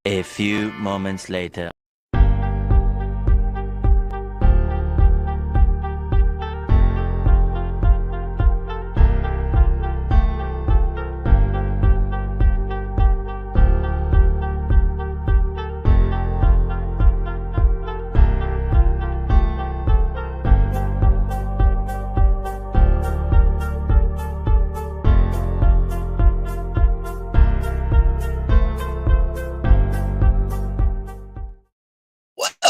A few moments later.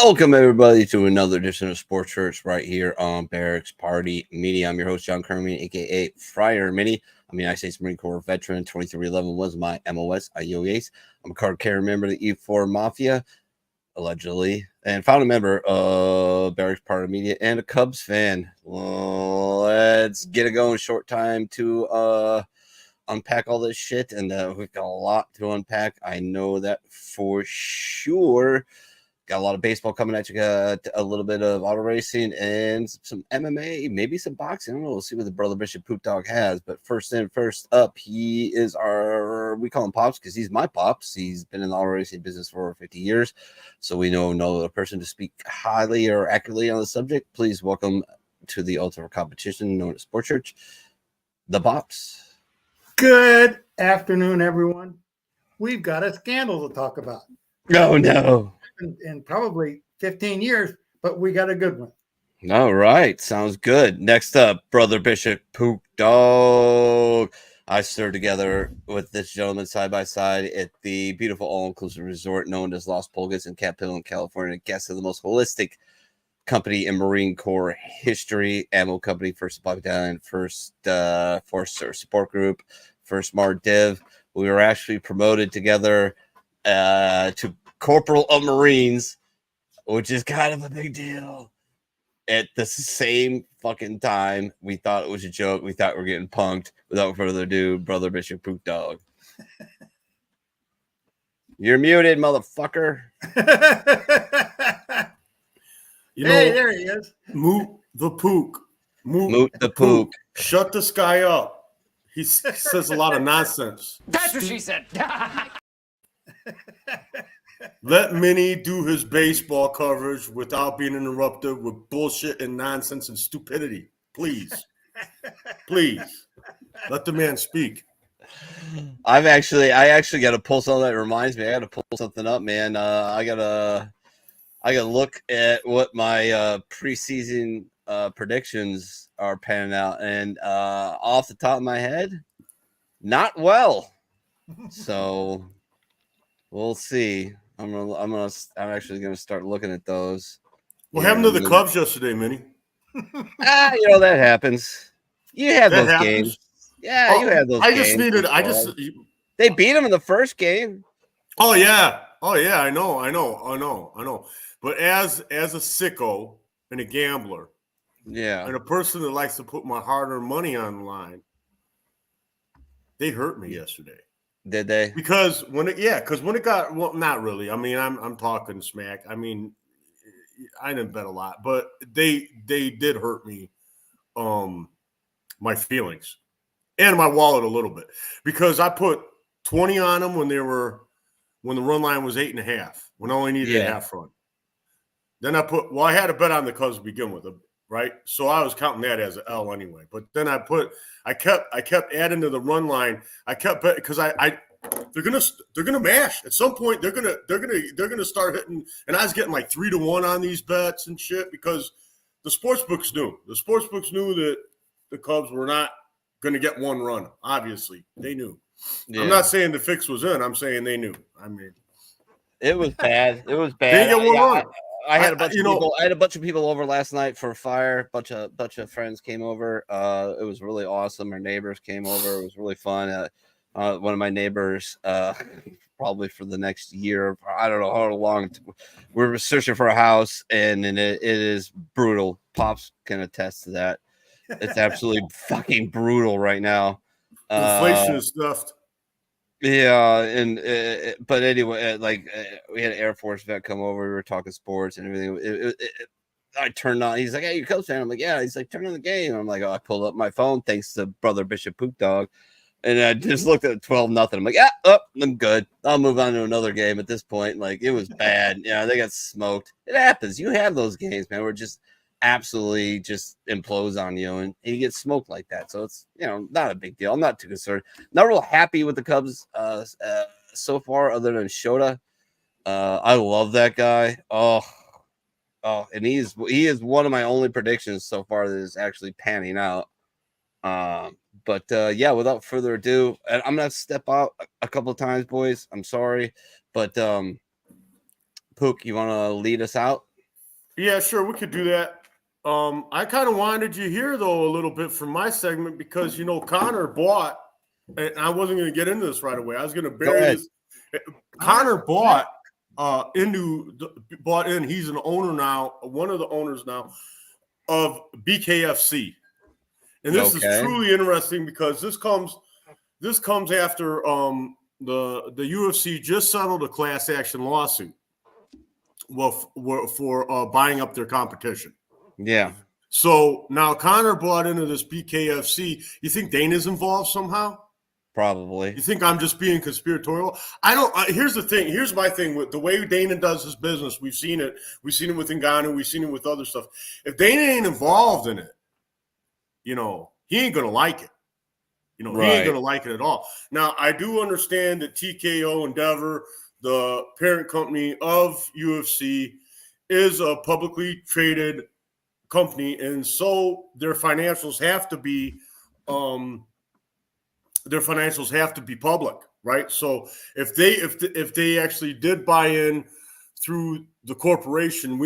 Welcome, everybody, to another edition of Sports Church right here on Barracks Party Media. I'm your host, John Kerman, a.k.a. Friar Mini. I'm a United States Marine Corps veteran. 2311 was my MOS. I'm a card carrier member of the E4 Mafia, allegedly, and founding member of Barracks Party Media and a Cubs fan. Let's get it going. Short time to unpack all this shit, and we've got a lot to unpack. I know that for sure. Got a lot of baseball coming at you, a little bit of auto racing and some MMA, maybe some boxing. I don't know. We'll see what the Brother Bishop Poop Dog has. But first up, he is we call him Pops because he's my Pops. He's been in the auto racing business for over 50 years. So we know no other person to speak highly or accurately on the subject. Please welcome to the ultimate competition known as Sports Church, the Pops. Good afternoon, everyone. We've got a scandal to talk about. Oh, no. In probably 15 years, but we got a good one. All right. Sounds good. Next up, Brother Bishop Poop Dog. I served together with this gentleman side by side at the beautiful all-inclusive resort known as Los Pulgas in Capitol, California. Guest of the most holistic company in Marine Corps history. Ammo company, first supply battalion, first force support group, first Smart Div. We were actually promoted together to Corporal of Marines, which is kind of a big deal. At the same fucking time, we thought it was a joke. We thought we were getting punked. Without further ado, Brother Bishop Poop Dog. You're muted, motherfucker. There he is. Moot the Pook. Moot the Pook. Shut this guy up. He says a lot of nonsense. That's what she said. Let Minnie do his baseball coverage without being interrupted with bullshit and nonsense and stupidity. Please. Please. Let the man speak. I actually got to pull something that reminds me. I got to pull something up, man. I gotta look at what my preseason predictions are panning out, and off the top of my head, not well. So we'll see. I'm actually gonna start looking at those. What happened to the Cubs yesterday, Minnie? That happens. You have That those happens? games. Yeah, you had those. They beat them in the first game. Oh yeah, I know. But as a sicko and a gambler, Yeah, and a person that likes to put my hard-earned money on the line, they hurt me yesterday. did they? Because when it got, well, not really. I mean, I'm talking smack. I mean, I didn't bet a lot, but they did hurt me, my feelings and my wallet a little bit, because I put 20 on them when the run line was 8.5, when I only needed a half run. Then I had a bet on the Cubs to begin with, right? So I was counting that as an L anyway. But then I kept adding to the run line. I kept betting because they're gonna mash at some point. They're gonna start hitting, and I was getting like 3-1 on these bets and shit because the sportsbooks knew. The sportsbooks knew that the Cubs were not gonna get one run. Obviously, they knew. Yeah. I'm not saying the fix was in. I'm saying they knew. I mean, it was bad. It was bad. They didn't get one run. I had a bunch of people. I had a bunch of people over last night for a fire. Bunch of friends came over. It was really awesome. Our neighbors came over. It was really fun. One of my neighbors, probably for the next year, I don't know how long, we were searching for a house, and it is brutal. Pops can attest to that. It's absolutely fucking brutal right now. Inflation is stuffed. Yeah, but anyway, we had an Air Force vet come over. We were talking sports and everything. I turned on. He's like, "Hey, you Cubs fan?" I'm like, "Yeah." He's like, "Turn on the game." I'm like, "Oh," I pulled up my phone thanks to Brother Bishop Poop Dog, and I just looked at 12-0. I'm like, I'm good. I'll move on to another game at this point. Like, it was bad. Yeah, they got smoked. It happens. You have those games, man, where it just absolutely just implodes on you, and you get smoked like that. So it's, not a big deal. I'm not too concerned. Not real happy with the Cubs so far, other than Shota. I love that guy. Oh, and he is one of my only predictions so far that is actually panning out. But without further ado, and I'm gonna step out a couple of times, boys. I'm sorry, but Pook, you want to lead us out? Yeah, sure, we could do that. I kind of wanted you here though a little bit from my segment because Connor bought, and I wasn't going to get into this right away. I was going to bury this. Connor bought in. He's an owner now, one of the owners now of BKFC. And this is truly interesting because this comes after the UFC just settled a class action lawsuit for buying up their competition. Yeah. So now Connor bought into this BKFC. You think Dana's involved somehow? Probably. You think I'm just being conspiratorial? I don't. Here's the thing. Here's my thing with the way Dana does his business. We've seen it. We've seen it with Ngannou. We've seen it with other stuff. If Dana ain't involved in it, he ain't gonna like it. He ain't gonna like it at all. Now, I do understand that TKO Endeavor, the parent company of UFC, is a publicly traded company, and so their financials have to be public, right? So if they actually did buy in through the corporation,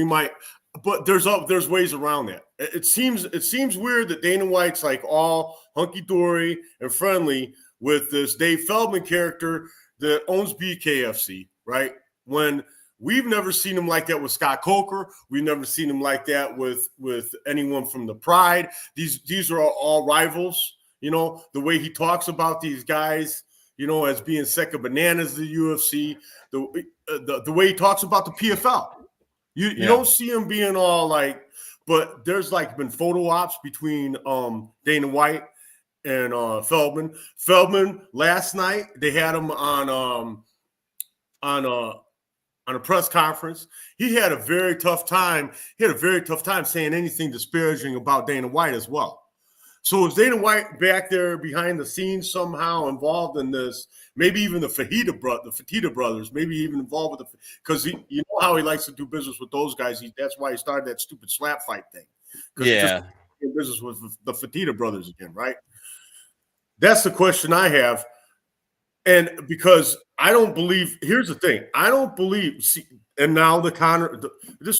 but there's ways around that. It seems weird that Dana White's like all hunky dory and friendly with this Dave Feldman character that owns BKFC, right? When we've never seen him like that with Scott Coker, we've never seen him like that with anyone from the Pride. These are all rivals. You know, the way he talks about these guys, you know, as being second bananas to the UFC, the way he talks about the PFL. You don't see him being all like, but there's like been photo ops between Dana White and Feldman. Feldman last night they had him on a press conference. He had a very tough time. He had a very tough time saying anything disparaging about Dana White as well. So is Dana White back there behind the scenes somehow involved in this? Maybe even the Fertitta brothers, maybe even involved with because you know how he likes to do business with those guys. That's why he started that stupid slap fight thing. Yeah, in business with the Fertitta brothers again, right? That's the question I have, and because I don't believe. Here's the thing: I don't believe. See, and now this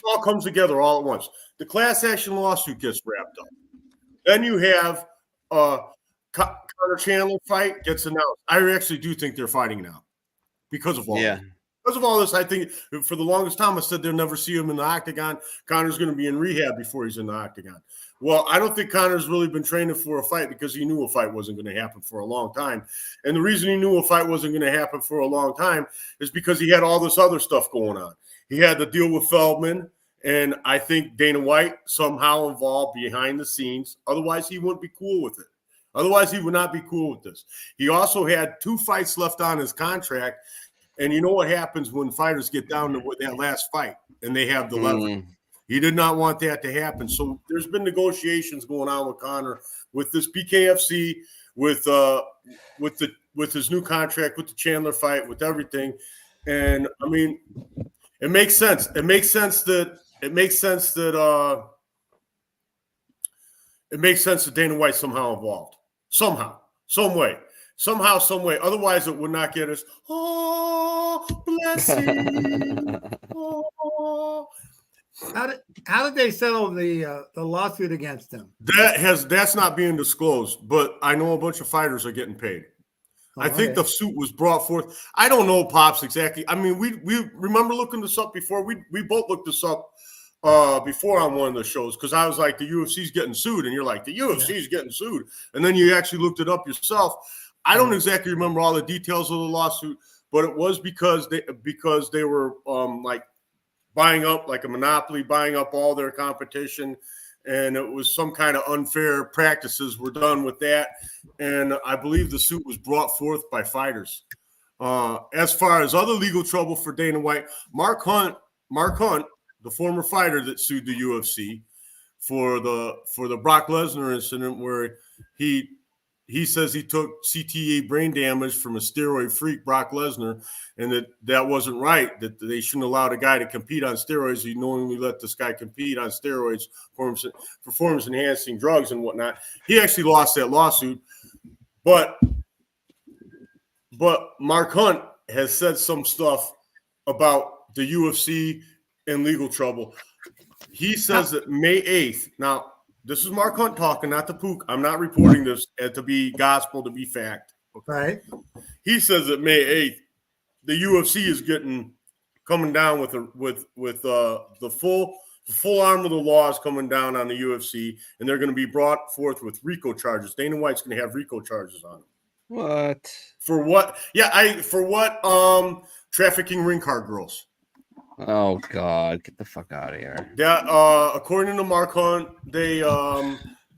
all comes together all at once. The class action lawsuit gets wrapped up. Then you have Conor Chandler fight gets announced. I actually do think they're fighting now because of all this. Because of all this, I think for the longest time I said they'll never see him in the octagon. Conor's going to be in rehab before he's in the octagon. Well, I don't think Conor's really been training for a fight because he knew a fight wasn't going to happen for a long time. And the reason he knew a fight wasn't going to happen for a long time is because he had all this other stuff going on. He had to deal with Feldman. And I think Dana White somehow involved behind the scenes. Otherwise, he wouldn't be cool with it. Otherwise, he would not be cool with this. He also had 2 fights left on his contract. And you know what happens when fighters get down to that last fight and they have the leverage. He did not want that to happen. So there's been negotiations going on with Conor, with this BKFC, with his new contract, with the Chandler fight, with everything. And I mean, it makes sense. It makes sense that Dana White somehow involved. Somehow, some way. Otherwise, it would not get us. Oh, blessing. Oh. How did they settle the lawsuit against him? That's not being disclosed, but I know a bunch of fighters are getting paid. I think the suit was brought forth. I don't know, Pops, exactly. I mean, we remember looking this up before. We both looked this up before on one of the shows because I was like, the UFC's getting sued, and you're like, the UFC's getting sued, and then you actually looked it up yourself. I don't exactly remember all the details of the lawsuit, but it was because they were like buying up like a monopoly, buying up all their competition. And it was some kind of unfair practices were done with that. And I believe the suit was brought forth by fighters. As far as other legal trouble for Dana White, Mark Hunt, the former fighter that sued the UFC for the Brock Lesnar incident where he says he took CTE brain damage from a steroid freak, Brock Lesnar, and that wasn't right, that they shouldn't allow a guy to compete on steroids. He knowingly let this guy compete on steroids, performance-enhancing drugs and whatnot. He actually lost that lawsuit. But Mark Hunt has said some stuff about the UFC and legal trouble. He says that May 8th, now, this is Mark Hunt talking, not the Pook. I'm not reporting this to be gospel, to be fact. Okay. Right. He says that May 8th, the UFC is coming down with the full arm of the law is coming down on the UFC, and they're going to be brought forth with RICO charges. Dana White's going to have RICO charges on him. What? For what? Yeah, for what? Trafficking ring card girls. Oh God, get the fuck out of here. That according to Mark Hunt, they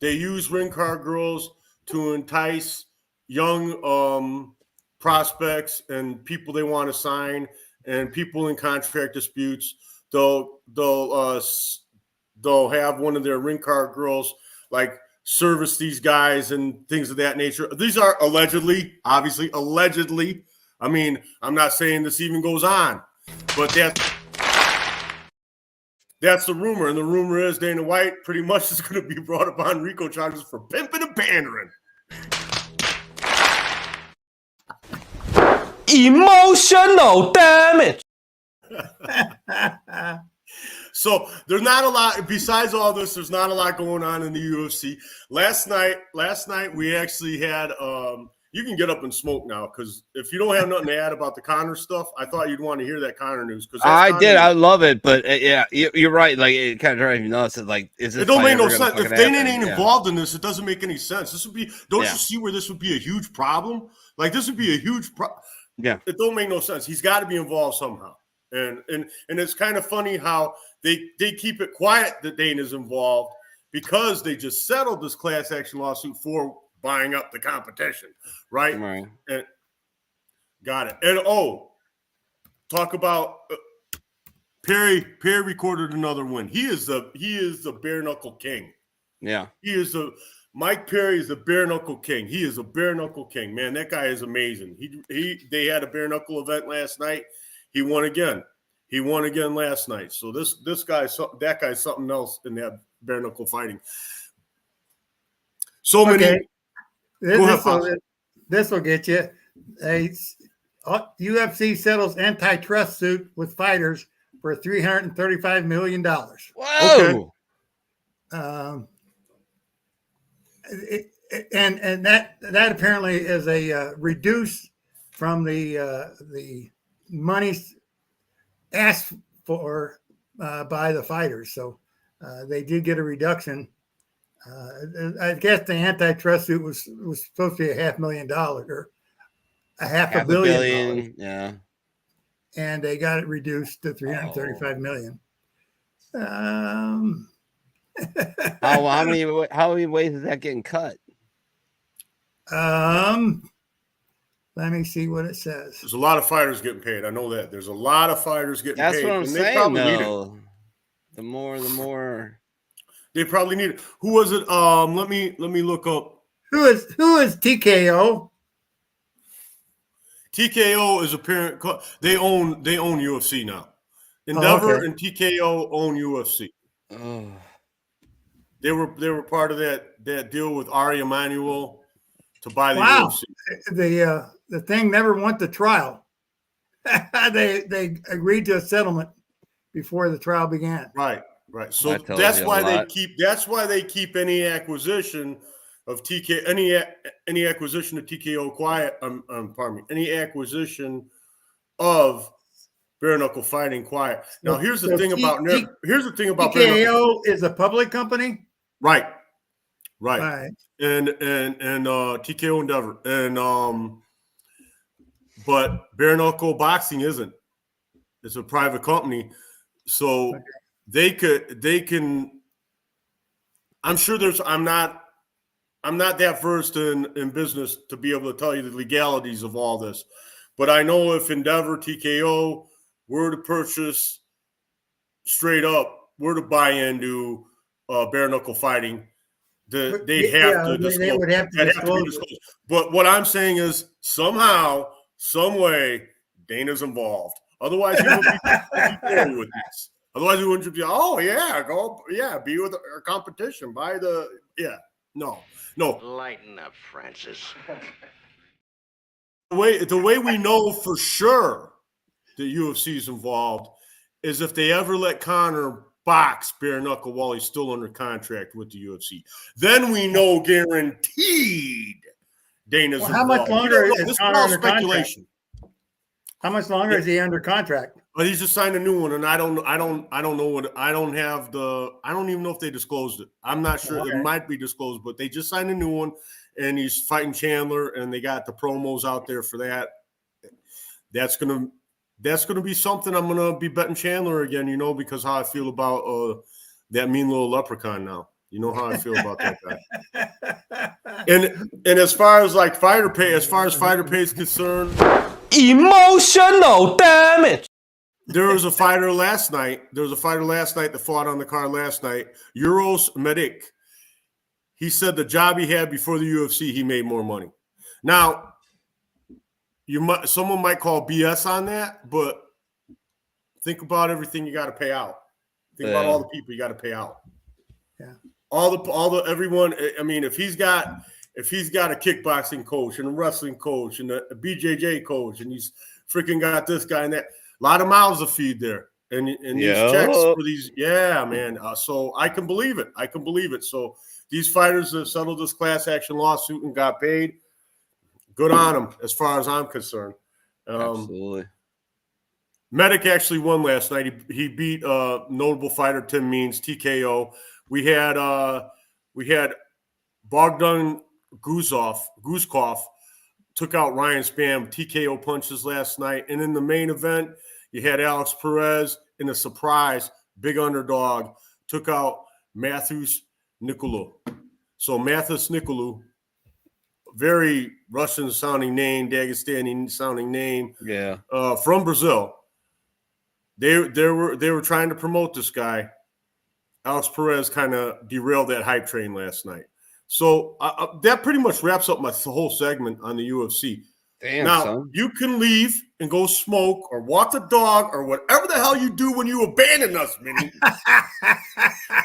use ring card girls to entice young prospects and people they want to sign and people in contract disputes. They'll have one of their ring card girls like service these guys and things of that nature. These are allegedly. I mean, I'm not saying this even goes on, but that's the rumor. And the rumor is Dana White pretty much is going to be brought upon RICO charges for pimping and pandering. Emotional damage. So there's not a lot. Besides all this, there's not a lot going on in the UFC. Last night we actually had. You can get up and smoke now because if you don't have nothing to add about the Conor stuff, I thought you'd want to hear that Conor news. Because I did. I love it, but yeah, you're right. Like it kind of drives me nuts. It's like, is this? It don't make no sense. If Dana ain't yeah. involved in this, it doesn't make any sense. This would be. Don't you see where this would be a huge problem? Like this would be a huge problem. Yeah, it don't make no sense. He's got to be involved somehow. And it's kind of funny how they keep it quiet that Dana's involved because they just settled this class action lawsuit for buying up the competition, right? Right. And got it. And talk about Perry. Perry recorded another win. He is the bare knuckle king. Yeah. Mike Perry is the bare knuckle king. He is a bare knuckle king, man. That guy is amazing. They had a bare knuckle event last night. He won again. He won again last night. So that guy's something else in that bare knuckle fighting. So many. Okay. This will get you. UFC settles antitrust suit with fighters for $335 million. Whoa. Okay. And that apparently is a reduce from the money asked for by the fighters. So they did get a reduction. I guess the antitrust suit was supposed to be $500,000 or half a billion. Yeah. And they got it reduced to $335 million. How many ways is that getting cut? Let me see what it says. There's a lot of fighters getting paid. I know that. There's a lot of fighters getting paid. That's what I'm saying, though. The more. They probably need it. Who was it? Let me look up. Who is TKO? TKO is a parent. They own UFC now. Endeavor and TKO own UFC. Oh. They were part of that deal with Ari Emanuel to buy the UFC. The thing never went to trial. they agreed to a settlement before the trial began. Right. So that's why they keep any acquisition of any acquisition of TKO quiet. Pardon me. Any acquisition of bare knuckle fighting quiet. Now here's the thing about TKO is a public company. Right. And TKO Endeavor and but bare knuckle boxing isn't. It's a private company, so they can. I'm sure I'm not that versed in business to be able to tell you the legalities of all this, but I know if Endeavor TKO were to purchase straight up, were to buy into bare knuckle fighting, they would have to disclose. But what I'm saying is somehow, some way, Dana's involved. Otherwise, he wouldn't be with this. Otherwise, he wouldn't be. Be with our competition. No. Lighten up, Francis. The way we know for sure the UFC is involved is if they ever let Conor box bare knuckle while he's still under contract with the UFC. Then we know guaranteed Dana's involved. How much longer is Conor under speculation? Contract? How much longer is he under contract? But he's just signed a new one, and I don't know what I don't even know if they disclosed it. I'm not sure. It might be disclosed, but they just signed a new one, and he's fighting Chandler, and they got the promos out there for that. That's gonna be something I'm gonna be betting Chandler again, because how I feel about that mean little leprechaun now. You know how I feel about that guy. And as far as fighter pay is concerned, emotional damage. There was a fighter last night that fought on the card last night, Euros Medic. He said the job he had before the UFC, he made more money. Now, someone might call BS on that, but think about everything you got to pay out. Think about all the people you got to pay out. Yeah. Everyone. I mean, if he's got a kickboxing coach and a wrestling coach and a BJJ coach, and he's freaking got this guy and that, a lot of mouths to feed there. And these checks for these, yeah, man. So I can believe it. So these fighters that settled this class action lawsuit and got paid, good on them as far as I'm concerned. Absolutely. Medic actually won last night. He beat notable fighter Tim Means, TKO. We had Bogdan Guzkov took out Ryan Spam, TKO punches last night. And in the main event, you had Alex Perez in a surprise, big underdog, took out Matthews Nicolou. So Matthews Nicolou, very Russian-sounding name, Dagestani-sounding name, from Brazil. They were trying to promote this guy. Alex Perez kind of derailed that hype train last night. So that pretty much wraps up my whole segment on the UFC. Damn, now, son. You can leave and go smoke or walk the dog or whatever the hell you do when you abandon us, Minnie.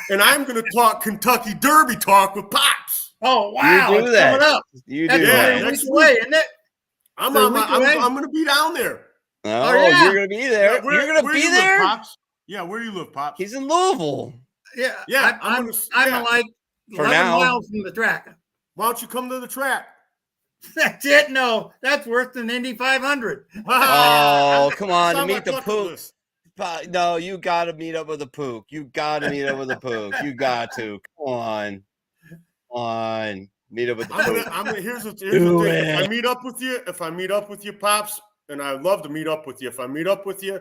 And I'm going to talk Kentucky Derby talk with Pops. Oh, wow. You do that. Coming up. You That's do that. next week, isn't it? I'm going to be down there. Oh, yeah. You're going to be there. You're going to be there? Live, Pops? Yeah, where do you live, Pops? He's in Louisville. Yeah. I'm like For 11 now. miles from the track. Why don't you come to the track? That's it. No, that's worse than Indy 500. Oh, come on. To meet the bucket Pook. list. No, you got to meet up with the Pook. You got to meet up with the Pook. You got to. Come on. Meet up with the Pook. Here's the thing. If I meet up with you, Pops, and I'd love to meet up with you. If I meet up with you,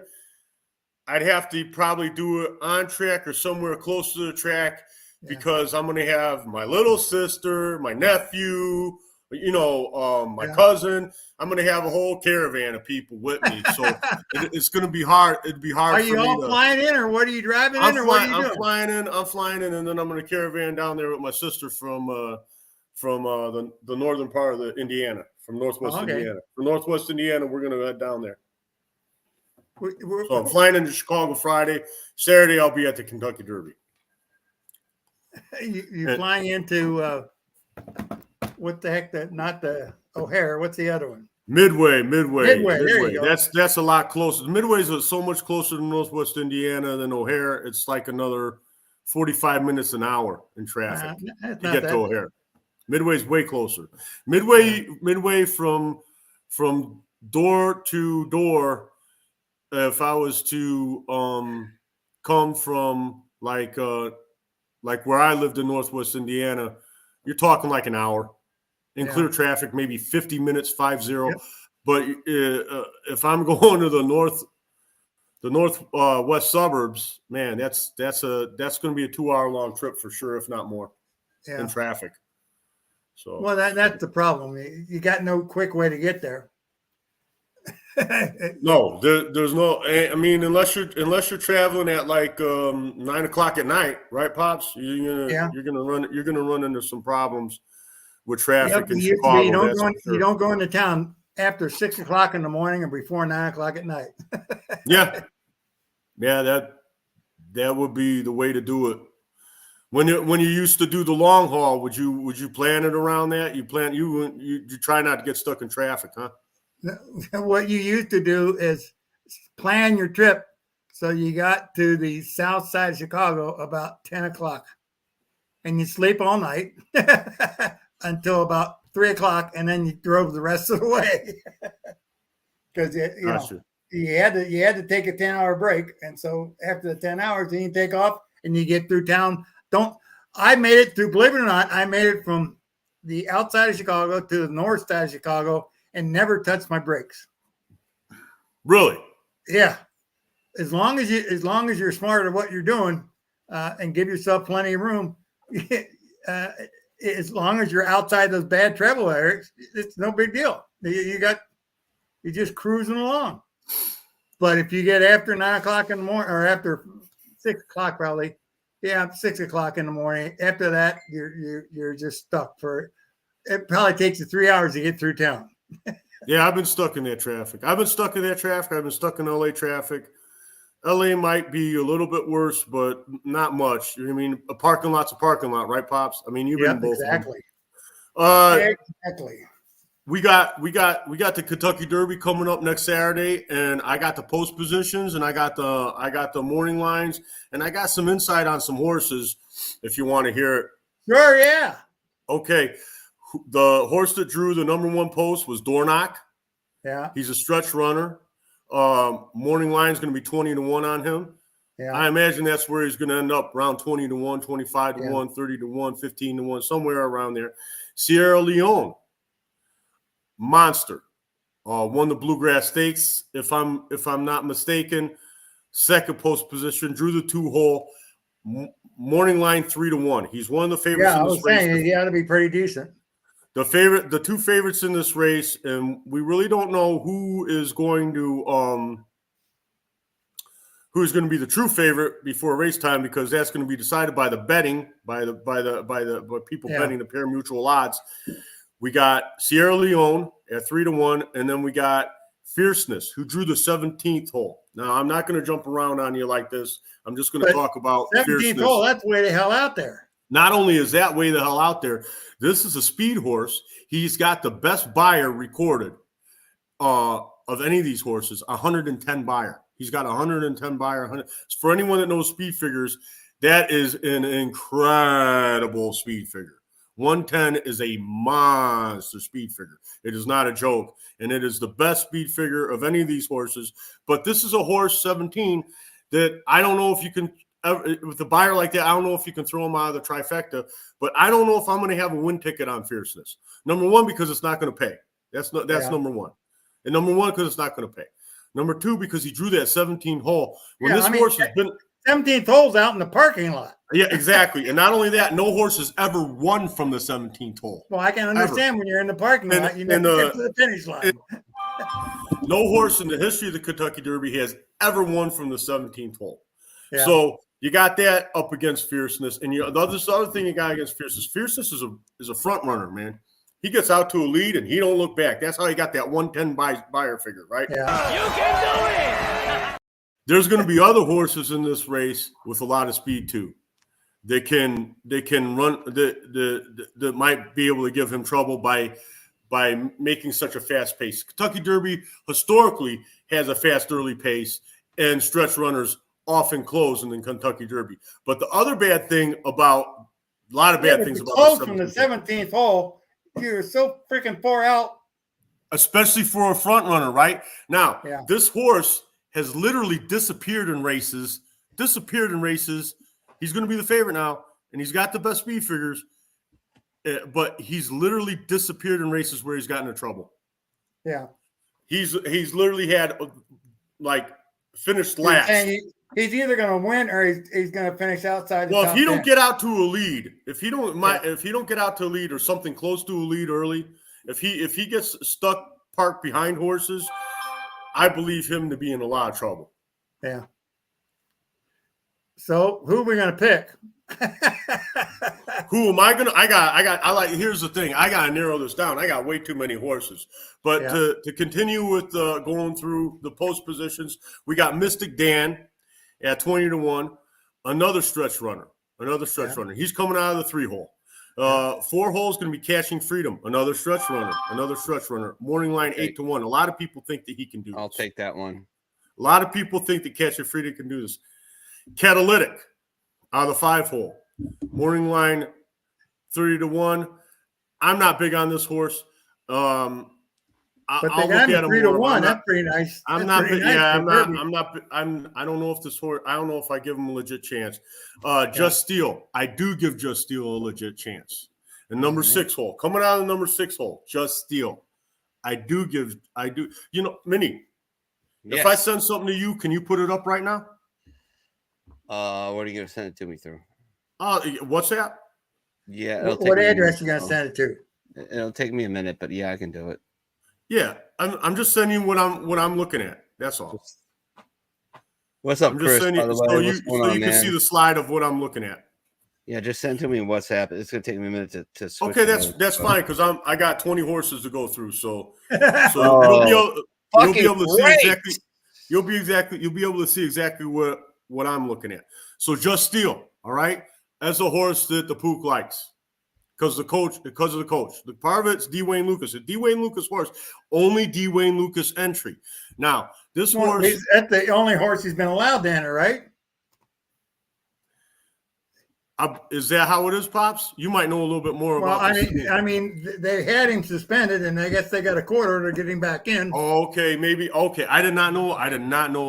I'd have to probably do it on track or somewhere close to the track because I'm going to have my little sister, my nephew, my cousin. I'm going to have a whole caravan of people with me. So it's going to be hard. It'd be hard. Are you all flying in, or what are you driving in, or what are you doing? I'm flying in, and then I'm going to caravan down there with my sister from the northern part of the Indiana, from Northwest Indiana. From Northwest Indiana, we're going to head down there. So I'm flying into Chicago Friday. Saturday, I'll be at the Kentucky Derby. You're flying into what the heck? Not the O'Hare. What's the other one? Midway. There you go. That's a lot closer. Midway is so much closer to Northwest Indiana than O'Hare. It's like another 45 minutes an hour in traffic to get to O'Hare. Midway's way closer. Midway from door to door. If I was to come from like where I lived in Northwest Indiana, you're talking like an hour. In clear traffic, maybe 50 minutes, 50. Yep. But if I'm going to the northwest suburbs, man, that's going to be a 2-hour long trip for sure, if not more, in traffic. So that's the problem. You got no quick way to get there. No, there's no. I mean, unless you're traveling at like 9 o'clock at night, right, Pops? You're gonna run into some problems with traffic in Chicago. You don't go into town after 6 o'clock in the morning or before 9 o'clock at night. yeah, that would be the way to do it. When you used to do the long haul, would you plan it around that? You try not to get stuck in traffic, huh? What you used to do is plan your trip so you got to the south side of Chicago about 10 o'clock, and you sleep all night until about 3 o'clock, and then you drove the rest of the way because you had to take a 10-hour break, and so after the 10 hours, then you take off and you get through town. I made it through, believe it or not, I made it from the outside of Chicago to the north side of Chicago and never touched my brakes. Really? Yeah. As long as you're smart at what you're doing and give yourself plenty of room, as long as you're outside those bad travel areas, it's no big deal. You're just cruising along. But if you get after 9 o'clock in the morning, or after 6 o'clock probably, 6 o'clock in the morning, after that you're just stuck for. It probably takes you 3 hours to get through town. Yeah, I've been stuck in that traffic. I've been stuck in LA traffic. LA might be a little bit worse, but not much. I mean, a parking lot's a parking lot, right, Pops? I mean, you've been both. Exactly. Exactly. we got the Kentucky Derby coming up next Saturday, and I got the post positions, and I got the morning lines, and I got some insight on some horses if you want to hear it. Sure, yeah. Okay. The horse that drew the number 1 post was Dornock. Yeah. He's a stretch runner. Morning line is going to be 20-1 on him. Yeah. I imagine that's where he's going to end up, around 20-1, 25-1, 30-1, 15-1, somewhere around there. Sierra Leone, monster, won the Bluegrass Stakes, if I'm not mistaken. Second post position, drew the 2-hole. Morning line 3-1. He's one of the favorites. Yeah, in I this was race. saying he ought to be pretty decent. The 2 favorites in this race, and we really don't know who is going to be the true favorite before race time, because that's going to be decided by the betting, by people betting the pair mutual odds. We got Sierra Leone at 3-1, and then we got Fierceness, who drew the 17th hole. Now, I'm not going to jump around on you like this. I'm just going to talk about 17th Fierceness. hole, that's way the hell out there. Not only is that way the hell out there, this is a speed horse. He's got the best buyer recorded of any of these horses, 110 buyer. He's got 110 buyer. For anyone that knows speed figures, that is an incredible speed figure. 110 is a monster speed figure. It is not a joke, and it is the best speed figure of any of these horses. But this is a horse, 17, that I don't know if you can – with a buyer like that, I don't know if you can throw him out of the trifecta, but I don't know if I'm going to have a win ticket on Fierceness. Number 1, because it's not going to pay. That's number 1. And number 1, because it's not going to pay. Number 2, because he drew that 17th hole. When horse has been 17th hole's out in the parking lot. Yeah, exactly. And not only that, no horse has ever won from the 17th hole. Well, I can understand when you're in the parking lot, you never get to the finish line. No horse in the history of the Kentucky Derby has ever won from the 17th hole. Yeah. So you got that up against Fierceness, and the other thing you got against Fierceness. Fierceness is a front runner, man. He gets out to a lead and he don't look back. That's how he got that 110 buyer figure, right? Yeah. You can do it! There's going to be other horses in this race with a lot of speed too. They can run. That might be able to give him trouble by making such a fast pace. Kentucky Derby historically has a fast early pace, and stretch runners often close in the Kentucky Derby. But the other bad thing about a lot of bad things about close from the 17th hole, you're so freaking far out. Especially for a front runner, right? Now, Yeah. This horse has literally disappeared in races. He's going to be the favorite now, and he's got the best speed figures, but he's literally disappeared in races where he's gotten in trouble. Yeah. He's literally had finished last. He's either going to win or he's going to finish outside the top If he 10. don't get out to a lead, if he don't get out to a lead or something close to a lead early, if he gets stuck parked behind horses, I believe him to be in a lot of trouble. Yeah. So who are we going to pick? Who am I going to? Here's the thing. I got to narrow this down. I got way too many horses. But to continue with going through the post positions, we got Mystic Dan at 20-1, another stretch runner. He's coming out of the 3-hole. 4 holes going to be Catching Freedom, another stretch runner. Morning line 8-1. A lot of people think that he can do this. I'll take that one. A lot of people think that Catching Freedom can do this. Catalytic out of the 5-hole. Morning line 30-1. I'm not big on this horse. But they got him 3-1. That's pretty nice. I don't know if this horse. I don't know if I give him a legit chance. Just Steel. I do give Just Steel a legit chance. And number 6 hole, coming out of the number 6 hole, Just Steel. I do. You know, Minnie. Yes. If I send something to you, can you put it up right now? What are you gonna send it to me through? What's that? Yeah. What address you gonna send it to? It'll take me a minute, but yeah, I can do it. Yeah, I'm just sending you what I'm looking at. That's all. What's up, I'm Chris? just sending By the so way, you what's going on, can man? see the slide of what I'm looking at. Yeah, just send to me in WhatsApp. It's gonna take me a minute to switch. Okay, that's fine because I got 20 horses to go through. So Oh, you'll be able to see great. exactly. You'll be able to see exactly what I'm looking at. So Just Steel, all right, as a horse that the Pook likes. Because of the coach. The part of it's Dwayne Lucas. A Dwayne Lucas horse, only Dwayne Lucas entry. Now, this horse. That's the only horse he's been allowed to enter, right? Is that how it is, Pops? You might know a little bit more about this. I mean, they had him suspended, and I guess they got a court order to get him back in. Oh, okay, maybe. Okay, I did not know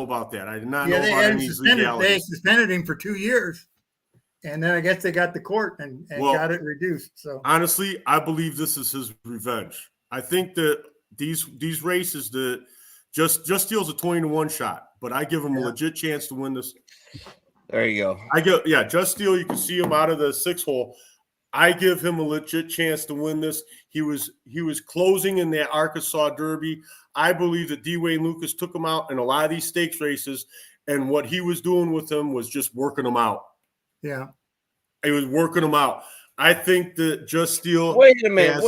about that. I did not know about any legalities. They suspended him for 2 years, and then I guess they got the court and got it reduced. So honestly, I believe this is his revenge. I think that these races that just steals a 20-1 shot, but I give him a legit chance to win this. There you go. Just Steele. You can see him out of the 6 hole. I give him a legit chance to win this. He was closing in that Arkansas Derby. I believe that Dwayne Lucas took him out in a lot of these stakes races, and what he was doing with him was just working them out. Yeah, he was working them out. I think that Just Steele. Wait a minute.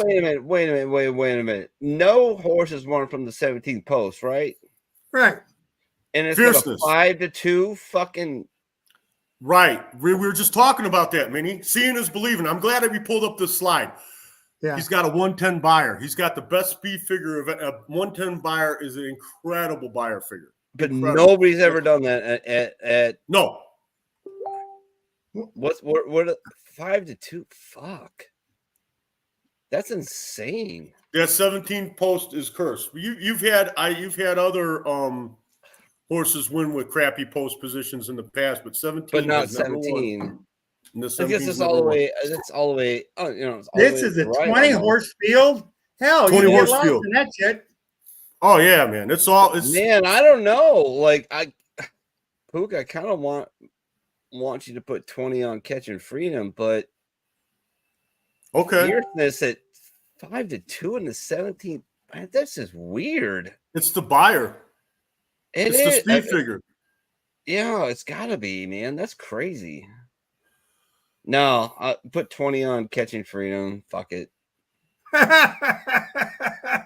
No horses won from the 17th post, right? Right. And it's got a 5-2 fucking. Right. We were just talking about that, Minnie. Seeing is believing. I'm glad that we pulled up this slide. Yeah. He's got a 110 buyer. He's got the best speed figure of it. A 110 buyer is an incredible buyer figure. But nobody's ever done that at no. What 5-2? Fuck. That's insane. That 17 post is cursed. You've had other horses win with crappy post positions in the past, but 17, but not 17. I guess it's all the way. It's all the way. This is a 20 horse field. Hell, 20 horse field. And that's it. Oh yeah, man. It's man. I don't know. Like Pook, I kind of want you to put 20 on Catching Freedom, but okay. Fierceness at 5-2 in the 17th. Man, that's just weird. It's the buyer. It's the speed figure. Yeah, it's gotta be, man. That's crazy. No, I put 20 on Catching Freedom. Fuck it. All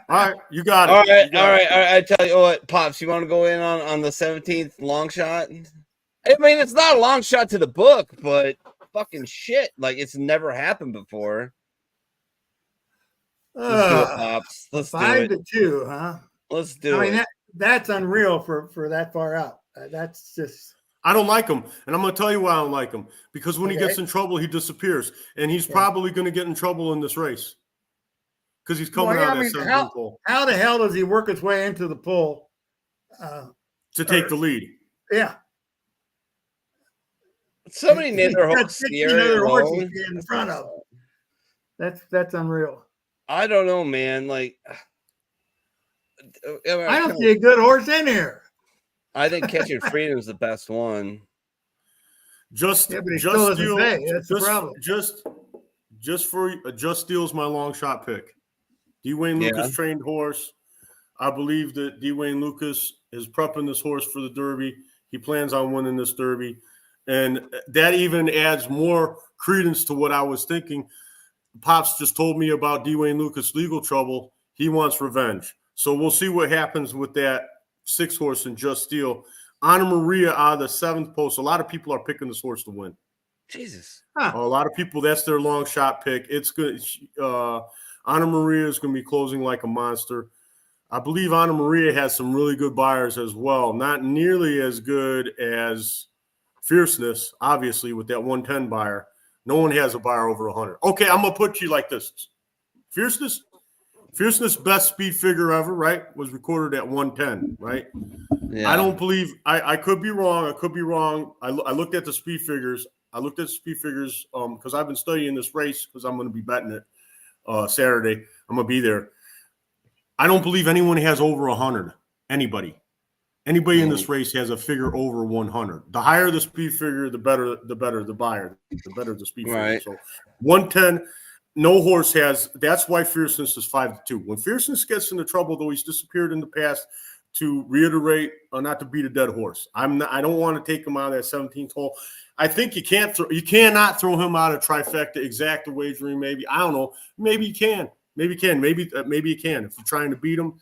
right, you got it. All right. I tell you what, Pops, you want to go in on the 17th long shot? I mean, it's not a long shot to the book, but fucking shit, like it's never happened before. Let's do it, Pops. Let's 5-2, huh? Let's do it. I mean, that's unreal for that far out. That's just. I don't like him, and I'm going to tell you why I don't like him. Because when he gets in trouble, he disappears, and he's probably going to get in trouble in this race because he's coming out of that 17 pole. How the hell does he work his way into the pole to take the lead? Yeah. Somebody named their horse Sierra in front of. That's unreal. I don't know, man. Like, I don't see a good horse in here. I think Catching Freedom is the best one. Just Steele. That's the problem. Just Steele's my long shot pick. Dwayne Lucas trained horse. I believe that Dwayne Lucas is prepping this horse for the Derby. He plans on winning this Derby. And that even adds more credence to what I was thinking. Pops just told me about Dwayne Lucas' legal trouble. He wants revenge. So we'll see what happens with that 6 horse and Just Steele. Anna Maria out of the 7th post. A lot of people are picking this horse to win. Jesus. A lot of people, that's their long shot pick. It's good. Anna Maria is going to be closing like a monster. I believe Anna Maria has some really good buyers as well. Not nearly as good as Fierceness, obviously, with that 110 buyer. No one has a buyer over 100. Okay, I'm going to put you like this. Fierceness best speed figure ever, right, was recorded at 110, right? Yeah. I don't believe – I could be wrong. I looked at the speed figures. Because I've been studying this race because I'm going to be betting it Saturday. I'm going to be there. I don't believe anyone has over 100. Anybody in this race has a figure over 100. The higher the speed figure, the better the buyer, the better the speed figure. So 110, no horse has. That's why Fierceness is 5-2. When Fierceness gets into trouble, though, he's disappeared in the past. To reiterate, not to beat a dead horse. I don't want to take him out of that 17th hole. I think you cannot throw him out of trifecta exacta wagering. Maybe I don't know. Maybe you can. Maybe you can. Maybe you can. If you're trying to beat him,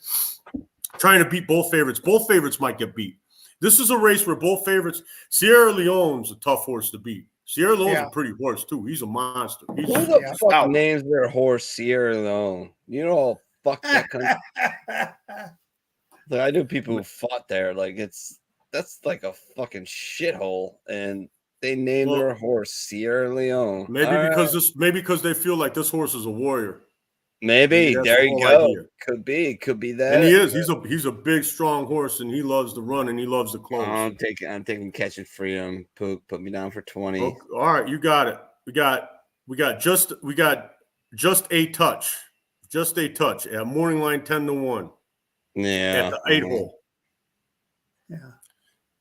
trying to beat both favorites might get beat. This is a race where both favorites. Sierra Leone's a tough horse to beat. Sierra Leone's a pretty horse too. He's a monster. He's Who the fuck stout. names their horse Sierra Leone? You know, fuck that country. Like, I knew people who fought there. Like that's like a fucking shithole, and they named their horse Sierra Leone. Maybe because they feel like this horse is a warrior. Maybe there you go. Idea. Could be that. And he is. He's a big, strong horse, and he loves to run and he loves to close. I'm taking Catching Freedom. Put me down for 20. Okay, all right, you got it. We got just a touch. Just a touch at morning line 10-1. Yeah. At the 8 hole. Yeah.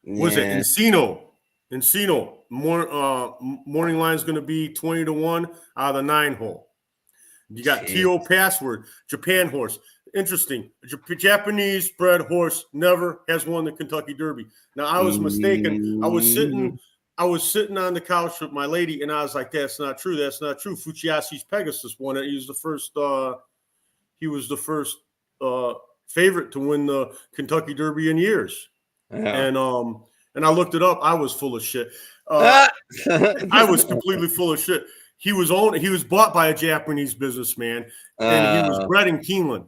Was it Encino? Morning line is going to be 20-1 out of the 9 hole. You got T.O. Password, Japan horse. Interesting. Japanese bred horse never has won the Kentucky Derby. Now I was mistaken. I was sitting on the couch with my lady, and I was like, "That's not true. That's not true." Fuchiasi's Pegasus won it. He was the first. Favorite to win the Kentucky Derby in years. Yeah. And I looked it up. I was full of shit. I was completely full of shit. He was bought by a Japanese businessman, and he was bred in Keeneland.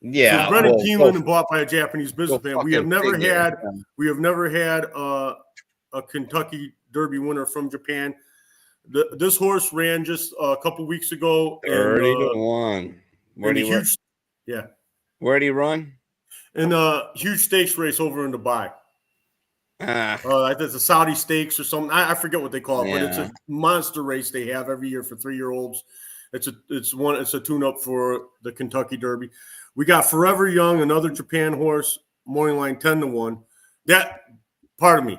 Yeah, he was bred in Keeneland and bought by a Japanese businessman. We have never had a Kentucky Derby winner from Japan. This horse ran just a couple weeks ago. 30-1. Where'd he run? In a huge stakes race over in Dubai. It's a Saudi Stakes or something. I forget what they call it, but it's a monster race they have every year for 3-year-olds. It's a tune-up for the Kentucky Derby. We got Forever Young, another Japan horse, morning line 10-1. Pardon me,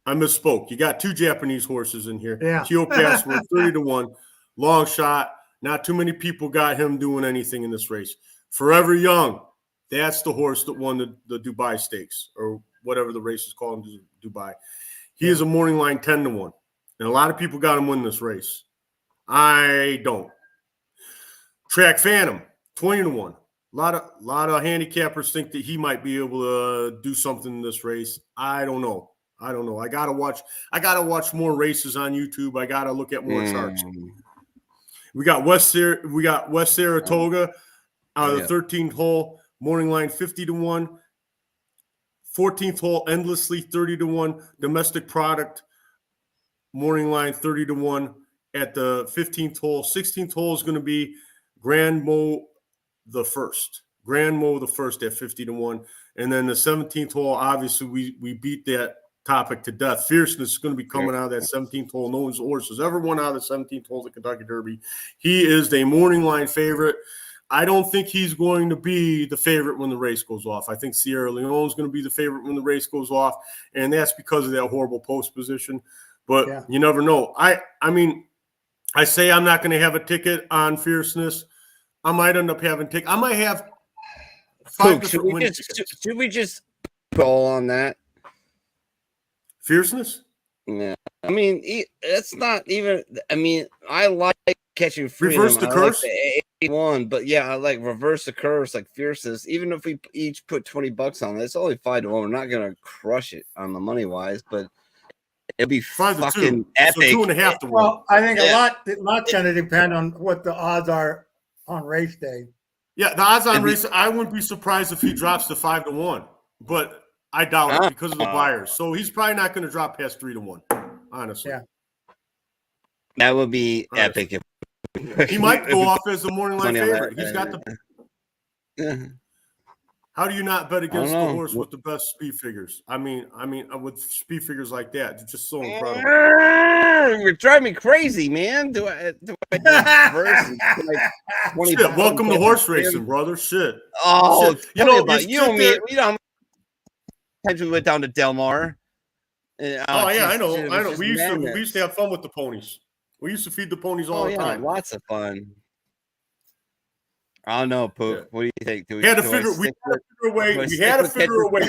I misspoke. You got 2 Japanese horses in here. Yeah. T.O. Password, 30-1, long shot. Not too many people got him doing anything in this race. Forever Young, that's the horse that won the Dubai Stakes, or whatever the race is called in Dubai. He is a morning line 10-1. And a lot of people got him win this race. I don't. Track Phantom, 20-1. A lot of handicappers think that he might be able to do something in this race. I don't know. I gotta watch more races on YouTube. I gotta look at more charts. We got West Saratoga out of the 13th hole, morning line 50-1. 14th hole, Endlessly, 30-1. Domestic Product, morning line 30-1 at the 15th hole. 16th hole is going to be Grand Mo the First. Grand Mo the First at 50-1. And then the 17th hole, obviously, we beat that topic to death. Fierceness is going to be coming out of that 17th hole. No one's horse has ever won out of the 17th hole of the Kentucky Derby. He is the morning line favorite. I don't think he's going to be the favorite when the race goes off. I think Sierra Leone is going to be the favorite when the race goes off, and that's because of that horrible post position. But you never know. I mean, I say I'm not going to have a ticket on Fierceness. I might end up having ticket. I might have 5 different win tickets. Should we just call on that? Fierceness? Yeah. I mean, it's not even. I mean, I like Catching Freedom. Reverse the Curse. Like the 81, but yeah, I like Reverse the Curse, like Fierceness. Even if we each put $20 on it, it's only 5-1. We're not gonna crush it on the money wise, but it'll be fucking epic. So 2.5 to 1. Well, I think a lot's gonna depend on what the odds are on race day. Yeah, the odds on race. I wouldn't be surprised if he drops to 5-1, but I doubt it because of the buyers. So he's probably not going to drop past 3-1. Honestly, that would be epic. If he might go off as the morning line favorite. He's got the. How do you not bet against the horse with the best speed figures? I mean, with speed figures like that, it's just so incredible. You're driving me crazy, man. Do I reverse like Shit, welcome to horse racing, brother. Shit. Oh, shit. You know, we went down to Del Mar. I know. We used to have fun with the ponies. We used to feed the ponies all the time. Lots of fun. I don't know, Pook. Yeah. What do you think? We had to figure a way. We had to figure a way.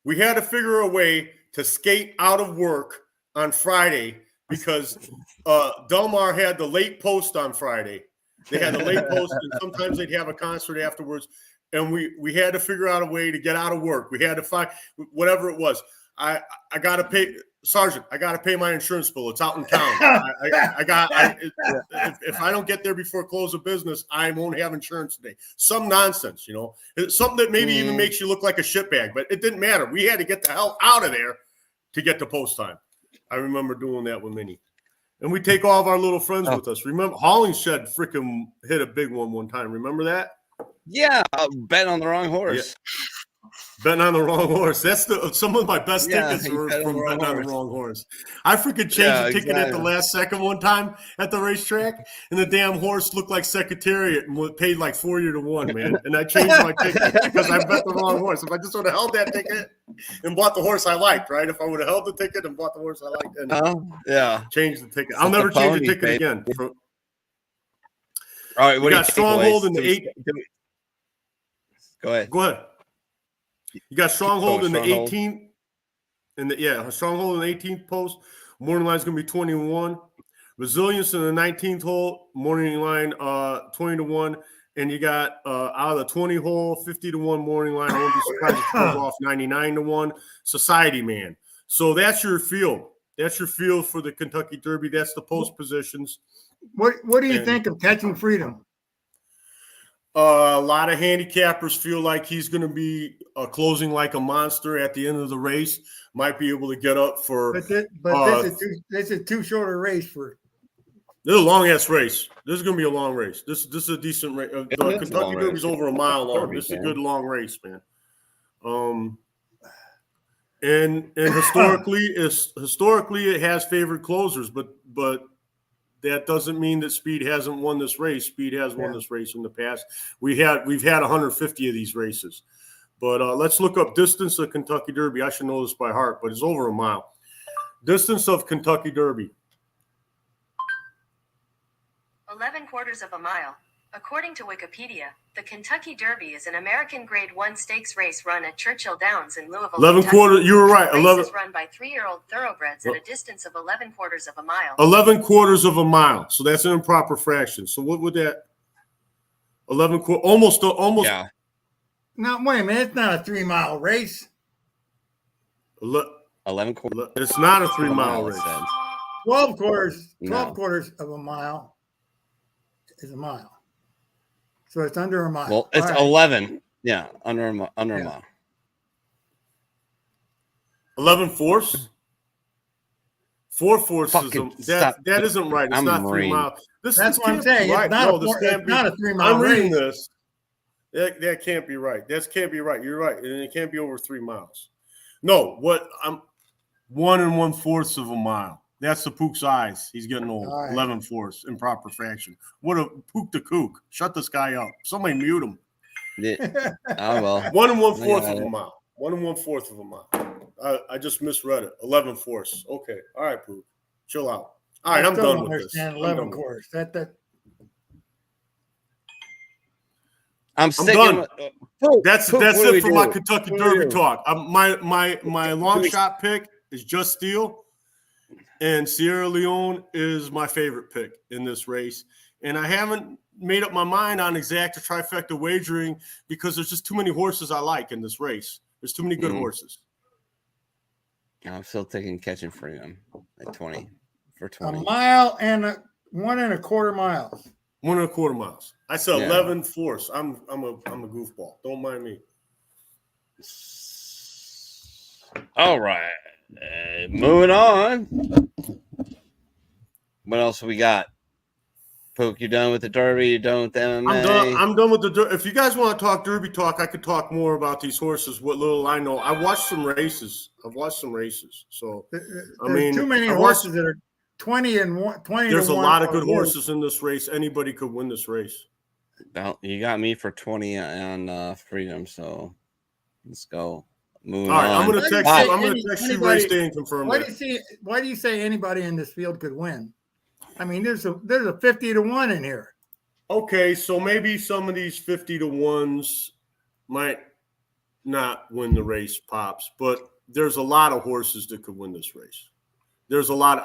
We had to figure a way to skate out of work on Friday because Del Mar had the late post on Friday. They had the late post, and sometimes they'd have a concert afterwards. And we had to figure out a way to get out of work. We had to find whatever it was. I got to pay. Sergeant, I got to pay my insurance bill. It's out in town. If I don't get there before close of business, I won't have insurance today. Some nonsense, you know. It's something that maybe even makes you look like a shitbag, but it didn't matter. We had to get the hell out of there to get to post time. I remember doing that with Minnie. And we take all of our little friends with us. Remember, Hollingshed freaking hit a big one time. Remember that? Yeah, bet on the wrong horse. Yeah. Betting on the wrong horse. That's some of my best tickets were from betting on the wrong horse. I freaking changed the ticket at the last second one time at the racetrack, and the damn horse looked like Secretariat and paid like 40 to 1, man. And I changed my ticket because I bet the wrong horse. If I just would have held that ticket and bought the horse I liked, right? If I would have held the ticket and bought the horse I liked, and changed the ticket, I'll never change the ticket again. All right, what do you got? Stronghold in the 8. Go ahead. Go ahead. You got Stronghold in the 18th, Stronghold in the 18th post. Morning line is going to be 20-1. Resilience in the 19th hole. Morning line 20 to 1. And you got out of the 20 hole, 50 to 1 morning line. I won't be surprised if it goes off 99 to 1. Society Man. So that's your field. That's your field for the Kentucky Derby. That's the post positions. What do you think of Catching Freedom? A lot of handicappers feel like he's going to be closing like a monster at the end of the race. Might be able to get up for. But this is too short a race for. This is a long ass race. This is going to be a long race. This is a decent race. The Kentucky Derby's over a mile long. This is a good long race, man. And historically, it has favored closers, but that doesn't mean that Speed hasn't won this race. Speed has won this race in the past. We've had 150 of these races. But let's look up distance of Kentucky Derby. I should know this by heart, but it's over a mile. Distance of Kentucky Derby. 11 quarters of a mile. According to Wikipedia, the Kentucky Derby is an American Grade 1 stakes race run at Churchill Downs in Louisville, 11 Kentucky. quarters. You were right. The race 11 is run by 3-year-old thoroughbreds at a distance of 11 quarters of a mile. 11 quarters of a mile. So that's an improper fraction. So what would that? 11 quarters. Almost. Yeah. No, wait a minute. It's not a 3-mile race. 11 quarters. It's not a 3-mile race. 12 quarters. 12 quarters of a mile is a mile. So it's under a mile. Well, it's 11. Yeah, under a mile. 11 fourths? 4 fourths that isn't right. It's not 3 miles. That's what I'm saying. Right. It's not a 3-mile race. I'm reading this. That can't be right. That can't be right. You're right. And it can't be over 3 miles. No, I'm 1 1/4 of a mile. That's the Pook's eyes. He's getting old. Right. 11 fourths, improper fraction. What a Pook the kook. Shut this guy up. Somebody mute him. Yeah. Oh, well. 1 1/4 of a mile. 1 1/4 of a mile. I just misread it. 11 fourths. Okay. All right, Pook. Chill out. All right, I'm done with this. 11 quarters. I'm sticking. That's it for my Kentucky Derby talk. My long shot pick is Just Steel. And Sierra Leone is my favorite pick in this race. And I haven't made up my mind on exact or trifecta wagering because there's just too many horses I like in this race. There's too many good horses. I'm still taking Catching Freedom at 20 for 20. A mile and 1 1/4 miles. 1 1/4 miles. I said 11 fourths. I'm a goofball. Don't mind me. All right. Moving on. What else we got? Pook, you done with the Derby? You done with MMA? I'm done with the Derby. If you guys want to talk Derby talk, I could talk more about these horses. What little I know, I watched some races. So there's too many horses that are 20 and 1. 20. There's a lot of good horses in this race. Anybody could win this race. Well, you got me for 20 on Freedom, so let's go. All right, I'm going to text you race day and confirm that. Why do you say anybody in this field could win? I mean, there's a 50 to 1 in here. Okay, so maybe some of these 50 to 1s might not win the race, Pops, but there's a lot of horses that could win this race. There's a lot.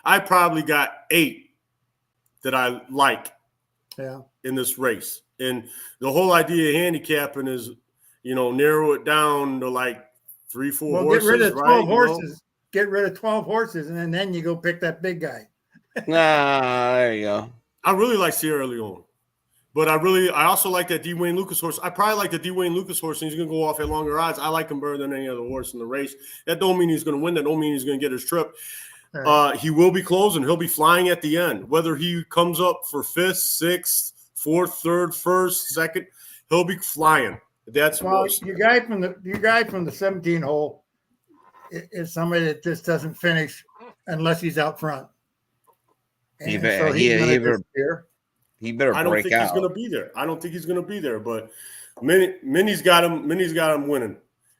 I probably got 8 that I like in this race. And the whole idea of handicapping is, narrow it down to like 3-4 horses. Get rid of 12 horses. get rid of 12 horses, and then you go pick that big guy. There you go. I really like Sierra Leone. But I also like that D. Wayne Lucas horse. I probably like the D. Wayne Lucas horse, and he's going to go off at longer odds. I like him better than any other horse in the race. That don't mean he's going to win. That don't mean he's going to get his trip. Right. He will be closing. He'll be flying at the end. Whether he comes up for 5th, 6th, 4th, 3rd, 1st, 2nd, he'll be flying. That's your guy from the 17 hole is somebody that just doesn't finish unless he's out front. And He so better I don't break think out. he's going to be there. I don't think he's going to be there. But Minnie's got him. Minnie's got him winning,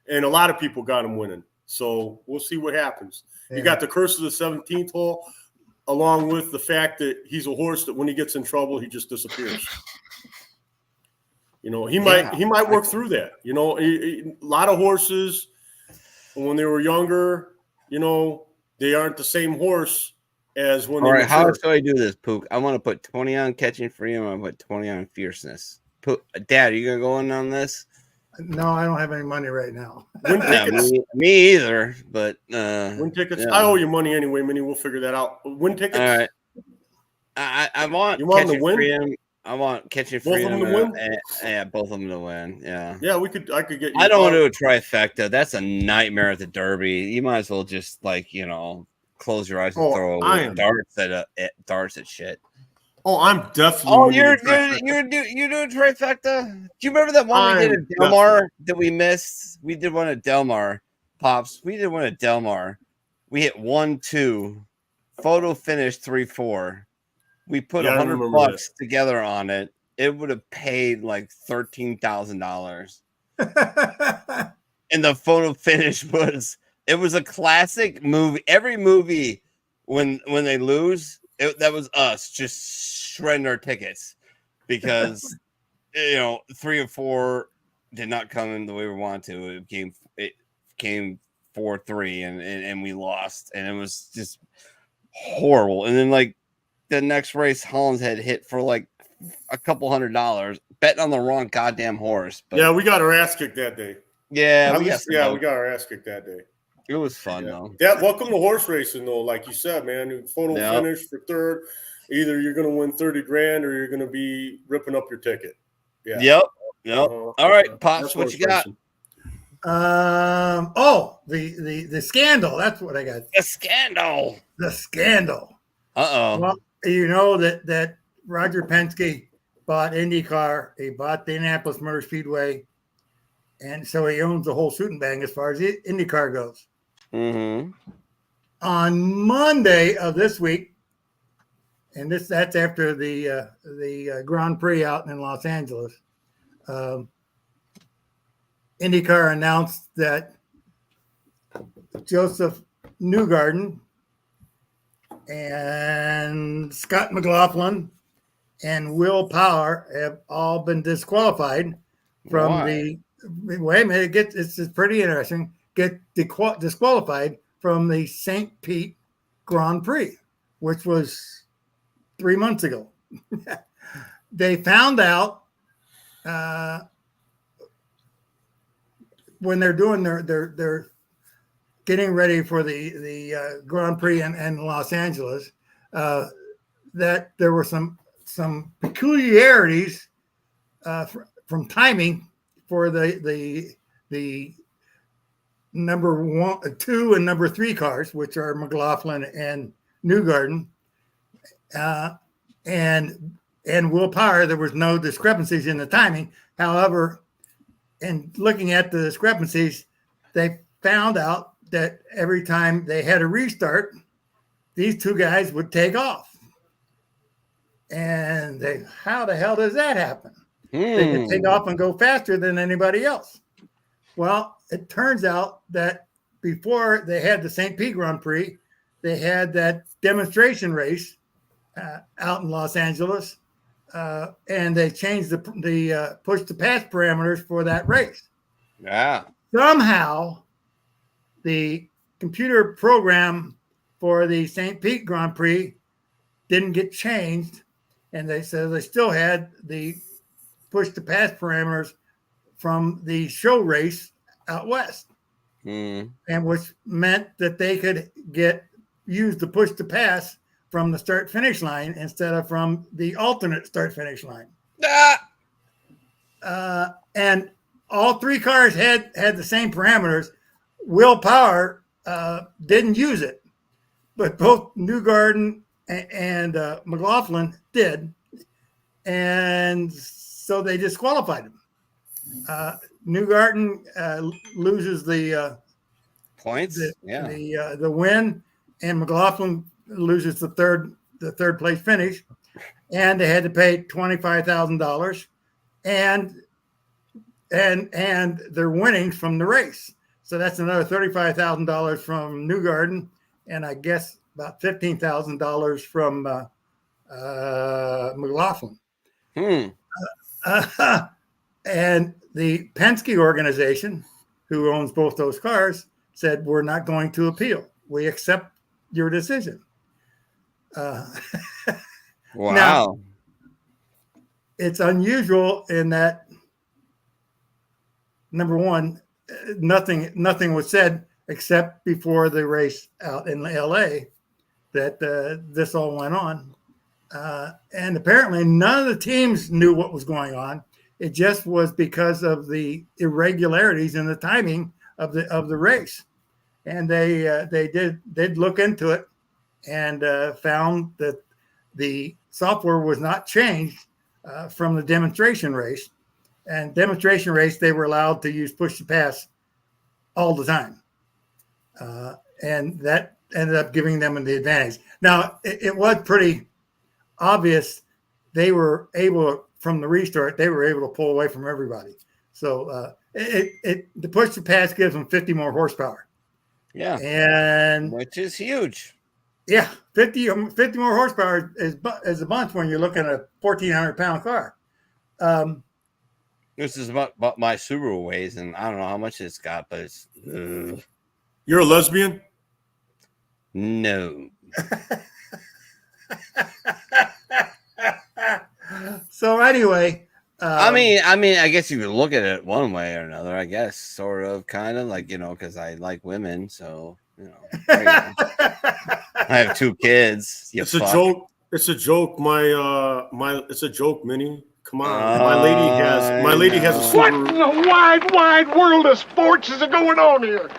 and a lot of people got him winning. So we'll see what happens. Yeah. You got the curse of the 17th hole, along with the fact that he's a horse that when he gets in trouble, he just disappears. You know, he might work through that. You know, a lot of horses when they were younger, you know, they aren't the same horse as when. All right, how should I do this, Pook? I want to put 20 on catching freedom. I want to put 20 on fierceness. Dad, are you gonna go in on this? No, I don't have any money right now. Me either. But win tickets. Yeah. I owe you money anyway, Minnie. We'll figure that out. Win tickets. All right. I want. You want to win? Freedom. I want catching freedom. Both of them to win. Yeah, both of them to win. Yeah. Yeah, I could get. You I don't want to do a trifecta. That's a nightmare at the Derby. You might as well just close your eyes and throw darts at shit. Oh, I'm definitely. Oh, you're doing trifecta. Do you remember that one we did at Del Mar that we missed? We did one at Del Mar, Pops. We did one at Del Mar. We hit 1-2, photo finish 3-4. We put $100 together on it. It would have paid like $13,000. And the photo finish was a classic movie. Every movie when they lose. That was us just shredding our tickets because 3 or 4 did not come in the way we wanted to. It came 4-3 and we lost, and it was just horrible. And then like the next race, Hollins had hit for like a couple $100 betting on the wrong goddamn horse. But yeah, we got our ass kicked that day. Yeah, we got our ass kicked that day. It was fun though. Yeah, welcome to horse racing though. Like you said, man, photo finish for 3rd. Either you're going to win $30,000 or you're going to be ripping up your ticket. Yeah. Yep. All right, Pops, what you got? The scandal. That's what I got. The scandal. Well, you know that Roger Penske bought IndyCar. He bought the Indianapolis Motor Speedway, and so he owns the whole shooting bang as far as the IndyCar goes. Mm-hmm. On Monday of this week, and that's after the Grand Prix out in Los Angeles, IndyCar announced that Joseph Newgarden and Scott McLaughlin and Will Power have all been disqualified from the. Wait a minute, it's pretty interesting. Get disqualified from the St. Pete Grand Prix, which was 3 months ago. They found out when they're doing they're getting ready for the Grand Prix in Los Angeles that there were some peculiarities from timing for the number 1, 2, and number 3 cars, which are McLaughlin and Newgarden, and Will Power. There was no discrepancies in the timing. However, in looking at the discrepancies, they found out that every time they had a restart, these 2 guys would take off. And how the hell does that happen? They can take off and go faster than anybody else. Well, it turns out that before they had the St. Pete Grand Prix, they had that demonstration race out in Los Angeles, and they changed the push to pass parameters for that race. Yeah. Somehow, the computer program for the St. Pete Grand Prix didn't get changed, and they still had the push to pass parameters from the show race out west. Mm. and which meant that they could use the push to pass from the start finish line instead of from the alternate start finish line. And all three cars had the same parameters. Will Power didn't use it, but both Newgarden and McLaughlin did, and so they disqualified him. Newgarden loses the Points, the win, and McLaughlin loses the third place finish, and they had to pay $25,000 and their winnings from the race. So that's another $35,000 from Newgarden, and I guess about $15,000 from McLaughlin. And the Penske organization, who owns both those cars, said, "We're not going to appeal. We accept your decision." Wow. Now, it's unusual in that, number one, nothing was said except before the race out in LA that this all went on. And apparently none of the teams knew what was going on. It just was because of the irregularities in the timing of the race. And they did look into it and found that the software was not changed from the demonstration race. And demonstration race, they were allowed to use push to pass all the time. And that ended up giving them the advantage. Now, it was pretty obvious they were able, from the restart, they were able to pull away from everybody. So the push to pass gives them 50 more horsepower. Yeah. And which is huge. Yeah, 50 more horsepower is a bunch when you're looking at a 1,400-pound car. This is what my Subaru weighs, and I don't know how much it's got, but it's. You're a lesbian? No. So anyway, I mean, I guess you could look at it one way or another. I guess, sort of, kind of, like, because I like women, so there you go. I have 2 kids. It's a joke. It's a joke. It's a joke, Minnie. Come on, my lady has a Subaru. What in the wide world of sports is going on here?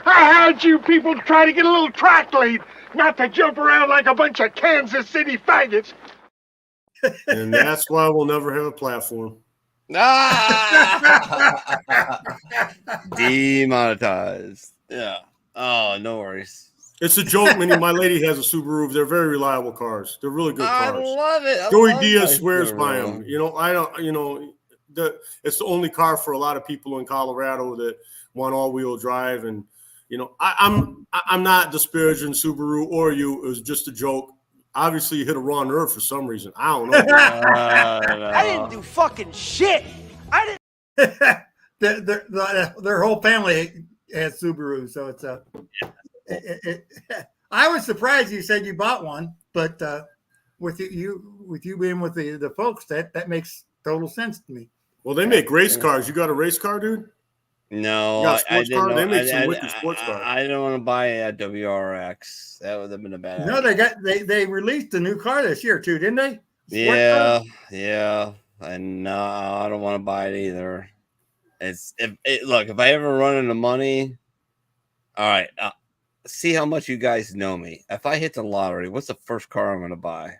I had you people try to get a little track lead, not to jump around like a bunch of Kansas City faggots. And that's why we'll never have a platform. Demonetized. Yeah. Oh, no worries. It's a joke, Minnie. My lady has a Subaru. They're very reliable cars. They're really good cars. I love it. Joey Diaz swears by them. I don't. It's the only car for a lot of people in Colorado that want all-wheel drive, and I'm not disparaging Subaru or you. It was just a joke. Obviously, you hit a raw nerve for some reason. I don't know. I didn't do fucking shit. I didn't. Their whole family has Subaru, so it's I was surprised you said you bought one, but with you being with the folks, that makes total sense to me. Well, they make race cars. You got a race car, dude? No, You got a sports car? They make some I, wicked sports cars. I don't want to buy a WRX. That would have been a bad idea. No, they released a new car this year too, didn't they? Yeah. And no, I don't want to buy it either. Look, if I ever run into money, all right. See how much you guys know me. If I hit the lottery, what's the first car I'm going to buy?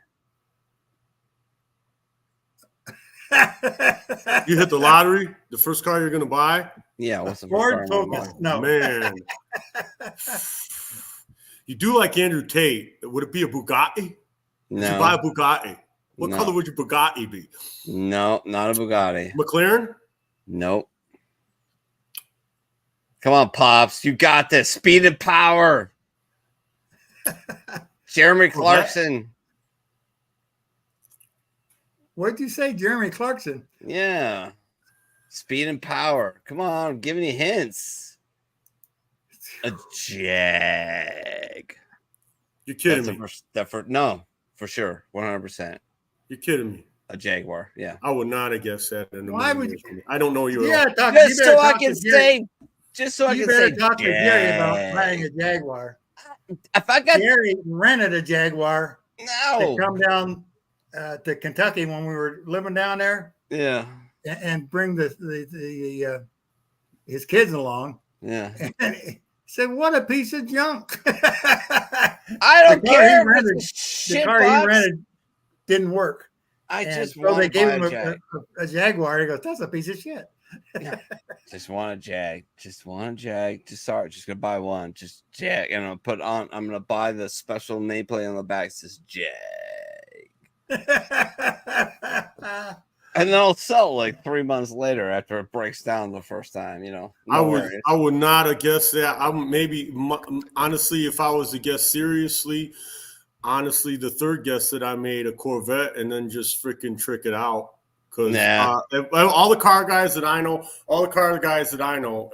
You hit the lottery? The first car you're going to buy? Yeah, what's the first car I'm Focus. buy? No, man. You do like Andrew Tate. Would it be a Bugatti? No. Would you buy a Bugatti? What color would your Bugatti be? No, not a Bugatti. McLaren? Nope. Come on, Pops. You got this. Speed and power. Jeremy Clarkson. What did you say, Jeremy Clarkson? Yeah. Speed and power. Come on. I'm giving you hints. A Jag. You're kidding me. No, for sure. 100%. You're kidding me. A Jaguar. Yeah. I would not have guessed that. Why would you? I don't know you Yeah, at all. Just so I can say just so I You can say better talk to Gary about Jag. buying a Jaguar. If I got Gary rented a Jaguar to no, come down to Kentucky when we were living down there, yeah, and bring his kids along. yeah. And he said, "What a piece of junk!" I don't care. The car he rented didn't work. I And just so want they to gave buy him a Jag. a Jaguar. He goes, "That's a piece of shit." Just want a Jag. Just want a Jag. Just gonna buy one. Just Jag. And I'm gonna buy the special nameplate on the back. It says Jag. And then I'll sell like 3 months later after it breaks down the first time. I would not have guessed that. Honestly, if I was to guess seriously, honestly, the third guess that I made a Corvette and then just freaking trick it out. Because all the car guys that I know,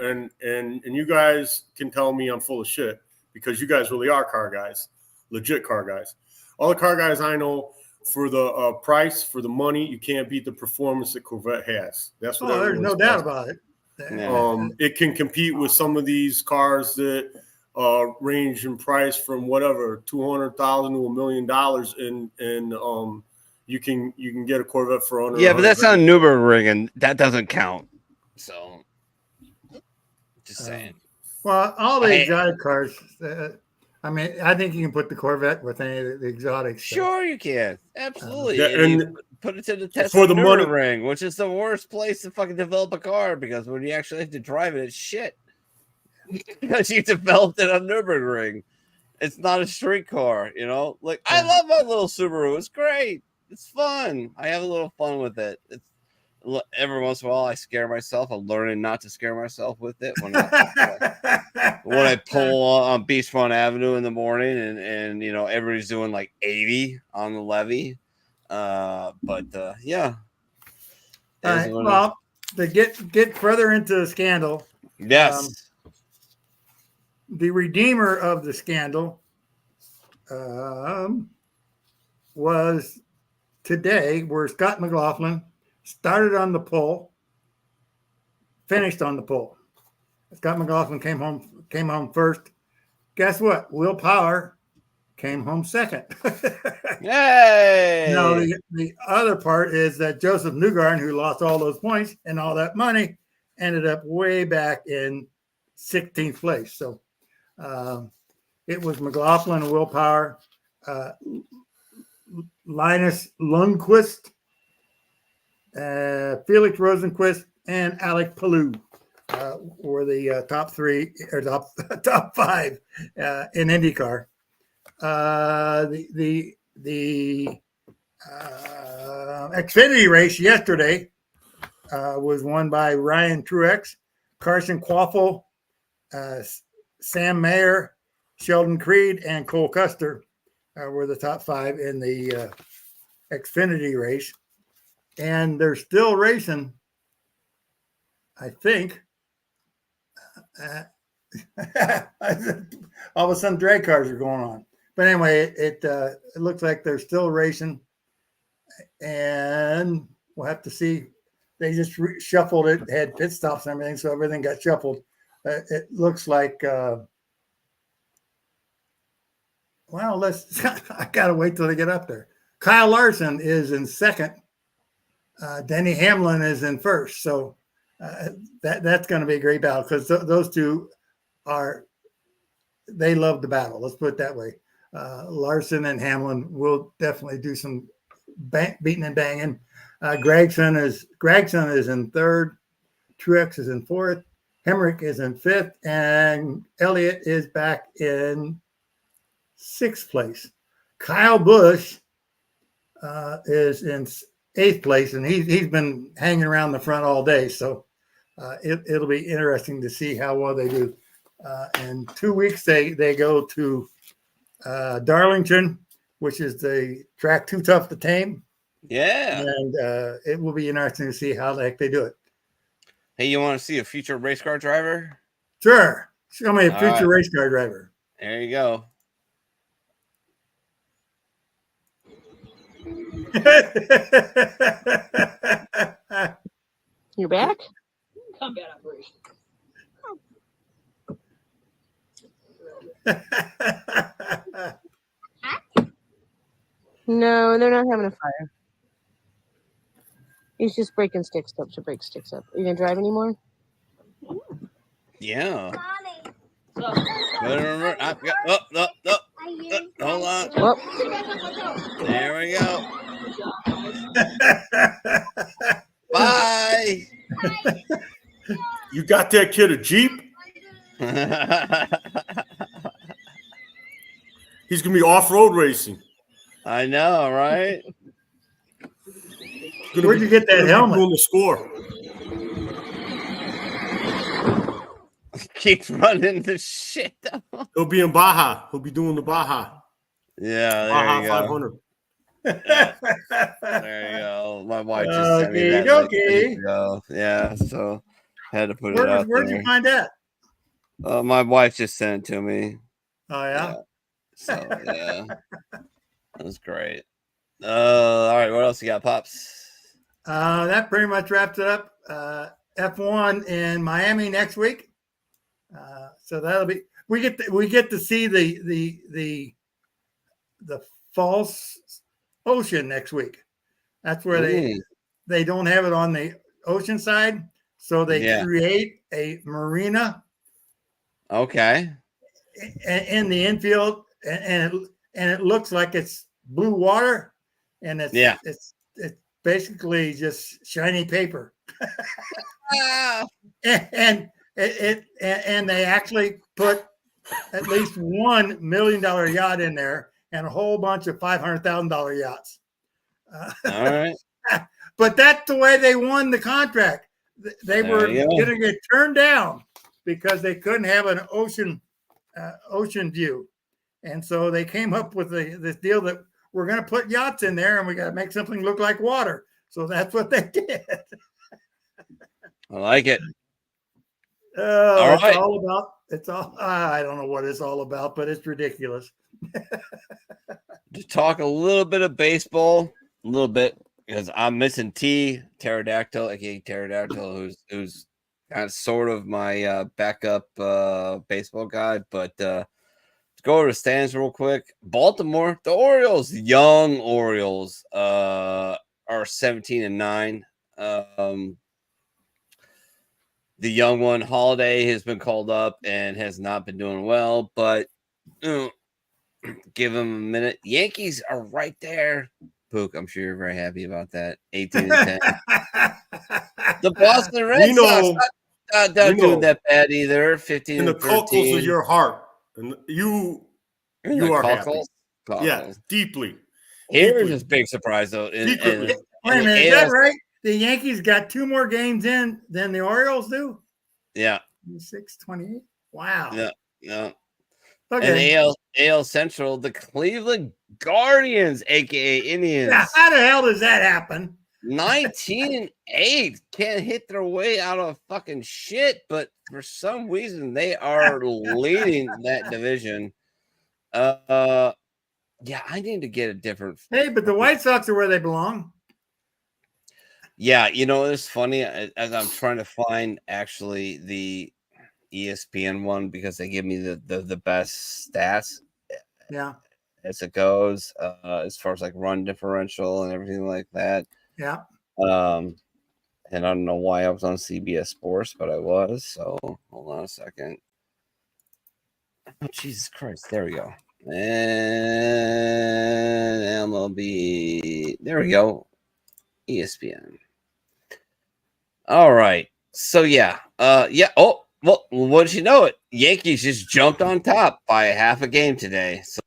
and you guys can tell me I'm full of shit because you guys really are car guys, legit car guys. All the car guys I know, for the price, for the money, you can't beat the performance that Corvette has. That's what. There's no doubt about it. It can compete with some of these cars that range in price from whatever $200,000 to $1 million, and you can get a Corvette for under. Yeah, but that's on Nürburgring, and that doesn't count. So, just saying. Well, all the exotic cars. I think you can put the Corvette with any of the exotics. Sure, you can. Absolutely. And put it to the test for of the Nürburgring, which is the worst place to fucking develop a car because when you actually have to drive it, it's shit. Because you developed it on Nürburgring. It's not a street car, Like, I love my little Subaru. It's great. It's fun. I have a little fun with it. Every once in a while, I scare myself. I'm learning not to scare myself with it when I pull on Beachfront Avenue in the morning, and everybody's doing like 80 on the levee. Yeah. All right. Well, to get further into the scandal. Yes. The redeemer of the scandal was today, where Scott McLaughlin started on the pole, finished on the pole. Scott McLaughlin came home first. Guess what? Will Power came home second. Yay! Now the other part is that Joseph Newgarden, who lost all those points and all that money, ended up way back in 16th place. So it was McLaughlin and Will Power, Linus Lundqvist, Felix Rosenqvist, and Alec Palou were the top three or top five in IndyCar. The Xfinity race yesterday was won by Ryan Truex, Carson Quaffle, Sam Mayer, Sheldon Creed, and Cole Custer were the top five in the Xfinity race. And they're still racing, I think. All of a sudden, drag cars are going on. But anyway, it looks like they're still racing. And we'll have to see. They just shuffled it, had pit stops and everything, so everything got shuffled. It looks like, I got to wait till they get up there. Kyle Larson is in second. Denny Hamlin is in first. So that's going to be a great battle because those two they love the battle. Let's put it that way. Larson and Hamlin will definitely do some beating and banging. Gregson is in third. Truex is in fourth. Hemrick is in fifth. And Elliott is back in sixth place. Kyle Busch is in eighth place, and he's been hanging around the front all day. So it'll be interesting to see how well they do. In 2 weeks, they go to Darlington, which is the track too tough to tame. Yeah. And it will be interesting to see how the heck they do it. Hey, you want to see a future race car driver? Sure. Show me a future race car driver. There you go. You're back? Combat operation. No, they're not having a fire. He's just breaking sticks up to break sticks up. Are you gonna drive anymore? Yeah. Hold on. There we go. Bye. You got that kid a Jeep? He's gonna be off-road racing. I know, right? Where'd you get that helmet? Doing the score. Keeps running the shit. He'll be in Baja. He'll be doing the Baja. Yeah, there Baja you go. 500. Yeah. There you go. My wife just sent me that like 2 weeks ago. Yeah, so had to put it out Where'd there. you find that? My wife just sent it to me. Oh yeah. So yeah, that was great. All right, what else you got, Pops? That pretty much wraps it up. F1 in Miami next week. So that'll be we get to see the false ocean next week. That's where they don't have it on the ocean side, so they create a marina. Okay. In the infield, and it looks like it's blue water, and it's basically just shiny paper. and they actually put at least $1 million yacht in there and a whole bunch of $500,000 yachts. All right. But that's the way they won the contract. They were going to get turned down because they couldn't have an ocean view. And so they came up with this deal that we're going to put yachts in there and we got to make something look like water. So that's what they did. I like it. All right. I don't know what it's all about, but it's ridiculous. To talk a little bit of baseball, a little bit, because I'm missing Pterodactyl, aka Pterodactyl, who's kind of sort of my backup baseball guy. But let's go over the standings real quick. Baltimore, the Orioles, young Orioles, are 17-9. The young one, Holiday, has been called up and has not been doing well, but give him a minute. Yankees are right there. Pook, I'm sure you're very happy about that. 18-10. The Boston Red Sox not doing that bad either. 15 in the 13. cockles of your heart, and you are happy. Cockles. Yeah, deeply. Here's a big surprise though. Wait a minute, is that right? The Yankees got 2 more games in than the Orioles do? Yeah. 26-28? Wow. Yeah. Okay. And AL Central, the Cleveland Guardians, aka Indians. Yeah, how the hell does that happen? 19-8. Can't hit their way out of fucking shit, but for some reason they are leading that division. Yeah, I need to get a different. Hey, but the White Sox are where they belong. Yeah, it's funny as I'm trying to find actually the ESPN one because they give me the best stats. Yeah. As it goes, as far as like run differential and everything like that. Yeah. And I don't know why I was on CBS Sports, but I was. So hold on a second. Oh, Jesus Christ. There we go. And MLB. There we go. ESPN. All right. So yeah. Yeah. Oh, well, once you know it, Yankees just jumped on top by a half a game today. So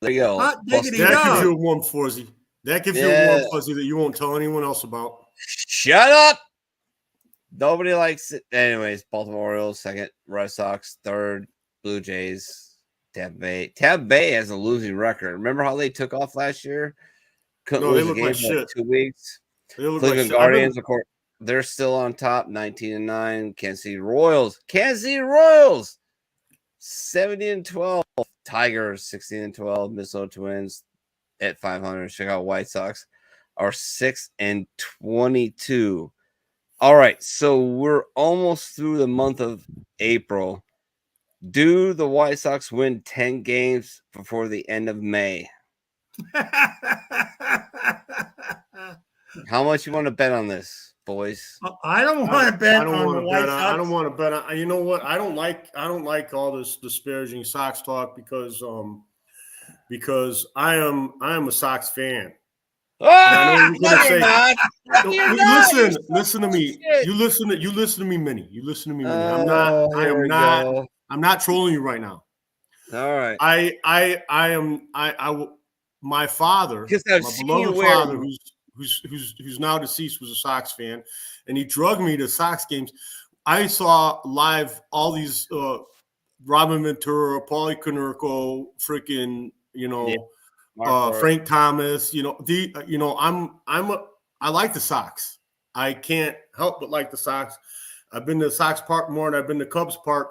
there you go. That gives you a warm fuzzy. That gives you a warm fuzzy that you won't tell anyone else about. Shut up. Nobody likes it. Anyways, Baltimore Orioles, second. Red Sox, third. Blue Jays, Tampa Bay. Tampa Bay has a losing record. Remember how they took off last year? Couldn't lose a game for like 2 weeks. Cleveland Guardians, of course, they're still on top, 19-9. Kansas City Royals, 70-12. Tigers, 16-12. Minnesota Twins at 500. Chicago White Sox are 6-22. All right, so we're almost through the month of April, Do the White Sox win 10 games before the end of May? How much you want to bet on this, boys? I don't want to bet on the White Sox. I don't want to bet on. You know what? I don't like all this disparaging Sox talk because I am a Sox fan. Ah, listen to me. You listen to me, Minnie. You listen to me, Minnie. I'm not trolling you right now. All right. My father, my beloved father, who's now deceased, was a Sox fan, and he drugged me to Sox games. I saw live all these Robin Ventura, Paulie Konerko, freaking, Frank Thomas. I like the Sox. I can't help but like the Sox. I've been to the Sox Park more than I've been to Cubs Park.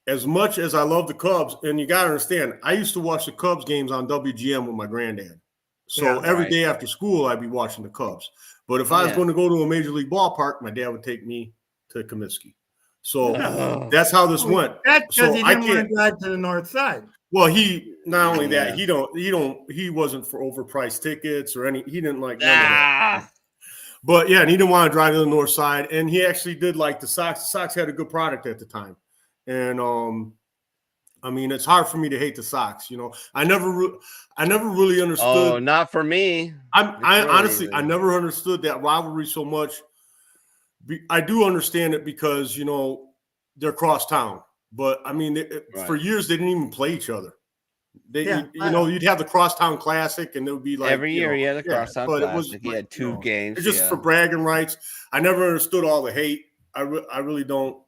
As much as I love the Cubs, and you got to understand, I used to watch the Cubs games on WGM with my granddad. So every day after school, I'd be watching the Cubs. But if I was going to go to a major league ballpark, my dad would take me to Comiskey. So that's how this went. That's because he didn't want to drive to the north side. Well, he not only that, he wasn't for overpriced tickets or any. He didn't like none of that. But yeah, and he didn't want to drive to the north side, and he actually did like the Sox. The Sox had a good product at the time, and I mean, it's hard for me to hate the Sox. I never really understood. Oh, not for me. I honestly, I never understood that rivalry so much. I do understand it because they're cross town, but I mean, for years they didn't even play each other. You'd have the Crosstown Classic, and it would be like every year. You had the Crosstown Classic. You had two games. It's just for bragging rights. I never understood all the hate. I really don't.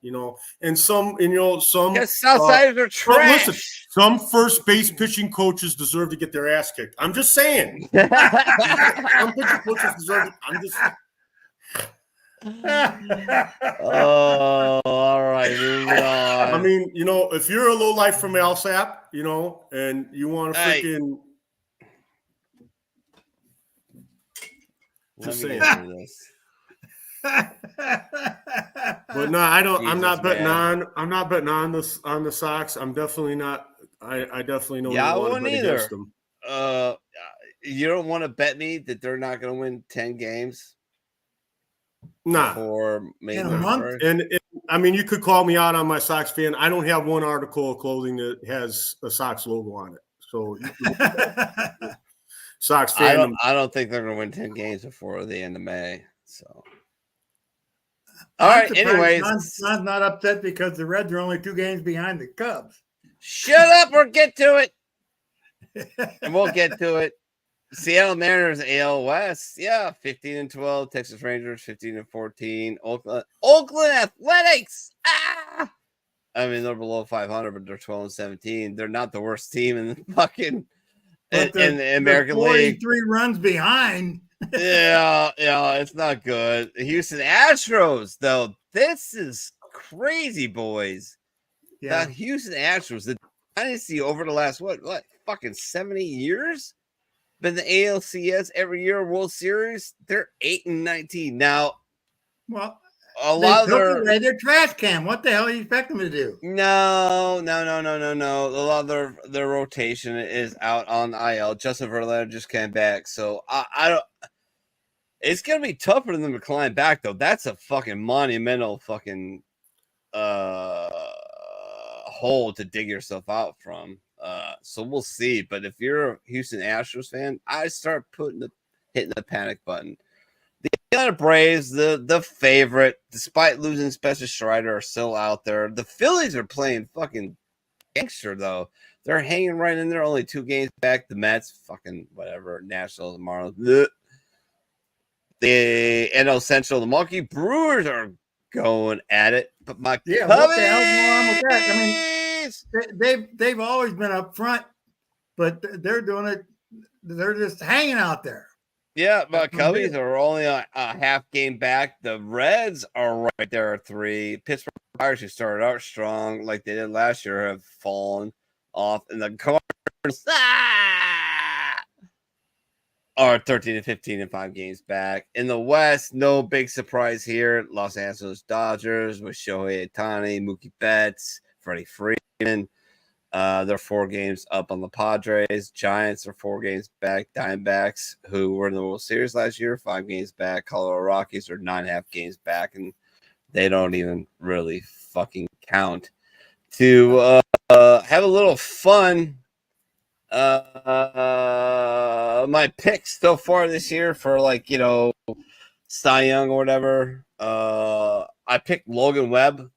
And some Southsiders are trash. Listen, some first base pitching coaches deserve to get their ass kicked. I'm just saying. Some pitching coaches deserve it. I'm just. Oh, all right. Moving on. I mean, if you're a low life from Alsap, and you want to freaking just saying. But no, I don't. I'm not betting on the Sox. I'm definitely not. I definitely know. Yeah, I wouldn't either. You don't want to bet me that they're not going to win 10 games. Nah. For maybe in a month. And I mean, you could call me out on my Sox fan. I don't have one article of clothing that has a Sox logo on it. So, Sox fan. I don't think they're going to win 10 games before the end of May. So, all right. Anyways, John's not upset because the Reds are only 2 games behind the Cubs. Shut up or get to it. And we'll get to it. Seattle Mariners, AL West, 15-12. Texas Rangers, 15-14. Oakland Athletics, I mean, they're below 500, but they're 12-17. They're not the worst team in the fucking in the American League. 43 runs behind. yeah, it's not good. Houston Astros, though, this is crazy, boys. Yeah, the Houston Astros, the dynasty over the last what fucking 70 years. Been the ALCS every year, World Series. They're 8-19 now. Well, a lot of their trash can. What the hell do you expect them to do? No. A lot of their rotation is out on IL. Justin Verlander just came back, so I don't. It's gonna be tough for them to climb back, though. That's a fucking monumental fucking hole to dig yourself out from. So we'll see. But if you're a Houston Astros fan, I start hitting the panic button. The Atlanta Braves, the favorite, despite losing Spencer Strider, are still out there. The Phillies are playing fucking gangster, though. They're hanging right in there, only 2 games back. The Mets, fucking whatever. Nationals, Marlins. Bleh. The NL Central, the Milwaukee Brewers are going at it. But my what the hell's going on with that? I mean, they've always been up front, but they're doing it. They're just hanging out there. Yeah, but Cubbies are only a half game back. The Reds are right there at 3. Pittsburgh Pirates, who started out strong like they did last year, have fallen off. And the Cardinals are 13-15 and 5 games back. In the West, no big surprise here. Los Angeles Dodgers with Shohei Ohtani, Mookie Betts, Freddie Freeman. They're 4 games up on the Padres. Giants are 4 games back. Diamondbacks, who were in the World Series last year, 5 games back. Colorado Rockies are 9.5 games back, and they don't even really fucking count. To have a little fun, my picks so far this year for Cy Young or whatever. I picked Logan Webb.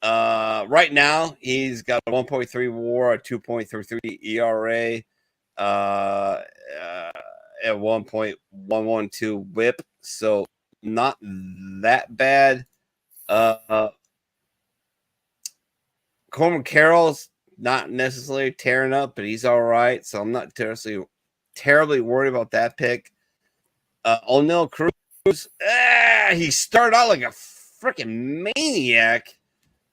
Right now, he's got a 1.3 WAR, a 2.33 ERA, at 1.112 WHIP. So not that bad. Coleman Carroll's not necessarily tearing up, but he's all right. So I'm not terribly worried about that pick. O'Neal Cruz, he started out like a freaking maniac.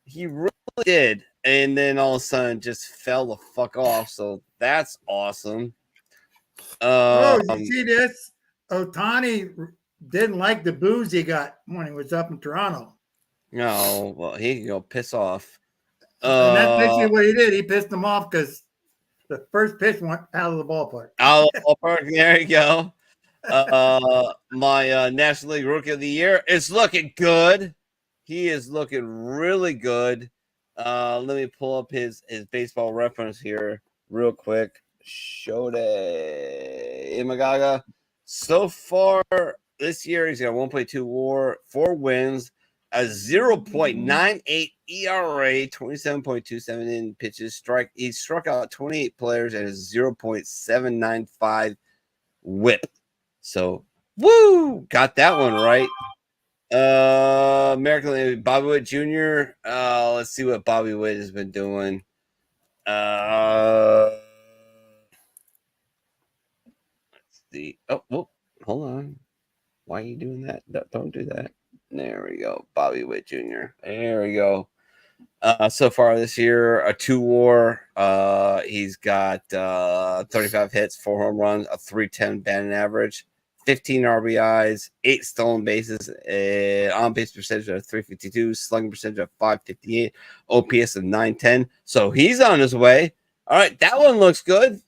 He really did. And then all of a sudden just fell the fuck off. So that's awesome. You see this? Ohtani didn't like the booze he got when he was up in Toronto. No, well, he can go piss off. And that's basically what he did. He pissed him off because the first pitch went out of the ballpark. Out of the ballpark. There you go. My National League Rookie of the Year is looking good. He is looking really good. Let me pull up his baseball reference here real quick. Shode Imagaga. So far this year, he's got 1.2 WAR, 4 wins, a 0.98 ERA, 27.27 in pitches. He struck out 28 players at a 0.795 WHIP. So, woo! Got that one right. American League, Bobby Witt Jr. Let's see what Bobby Witt has been doing. Let's see. Oh, hold on. Why are you doing that? Don't do that. There we go. Bobby Witt Jr. There we go. So far this year, a 2 WAR. He's got 35 hits, 4 home runs, a 310 batting average, 15 RBIs, 8 stolen bases, on base percentage of 352, slugging percentage of 558, OPS of 910. So he's on his way. All right, that one looks good.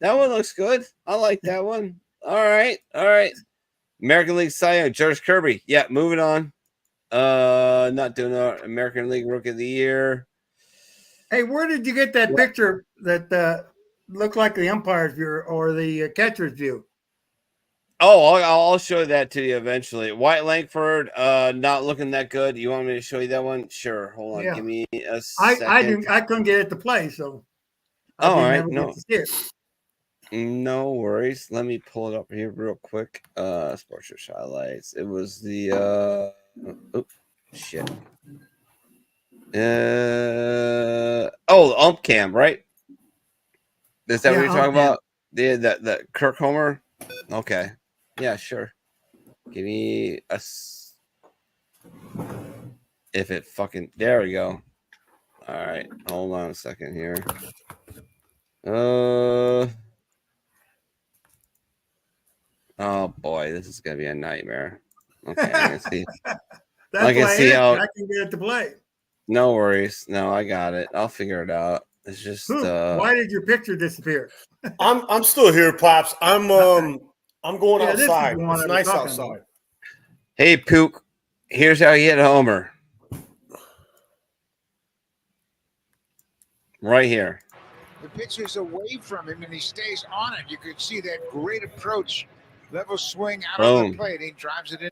That one looks good. I like that one. All right. American League Cy Young, George Kirby. Yeah, moving on. Not doing the American League Rookie of the Year. Hey, where did you get that picture that looked like the umpire's view or the catcher's view? Oh, I'll show that to you eventually. White Langford, not looking that good. You want me to show you that one? Sure. Hold on. Yeah. Give me a second. I couldn't get it to play, so all right. No. To see it. No worries. Let me pull it up here real quick. Sports Church highlights. It was the shit. The ump cam, right? Is that what you're talking about? Yeah, that Kirk Homer. Okay. Yeah, sure. Give me a. If it fucking. There we go. All right. Hold on a second here. Oh boy, this is gonna be a nightmare. Okay, I can see. I can see how I can get it to play. No worries. No, I got it. I'll figure it out. It's just. Why did your picture disappear? I'm still here, Pops. I'm going outside. It's nice outside. Hey, Pook. Here's how you hit a homer. Right here. The pitch is away from him, and he stays on it. You could see that great approach, level swing out of the plate. He drives it in.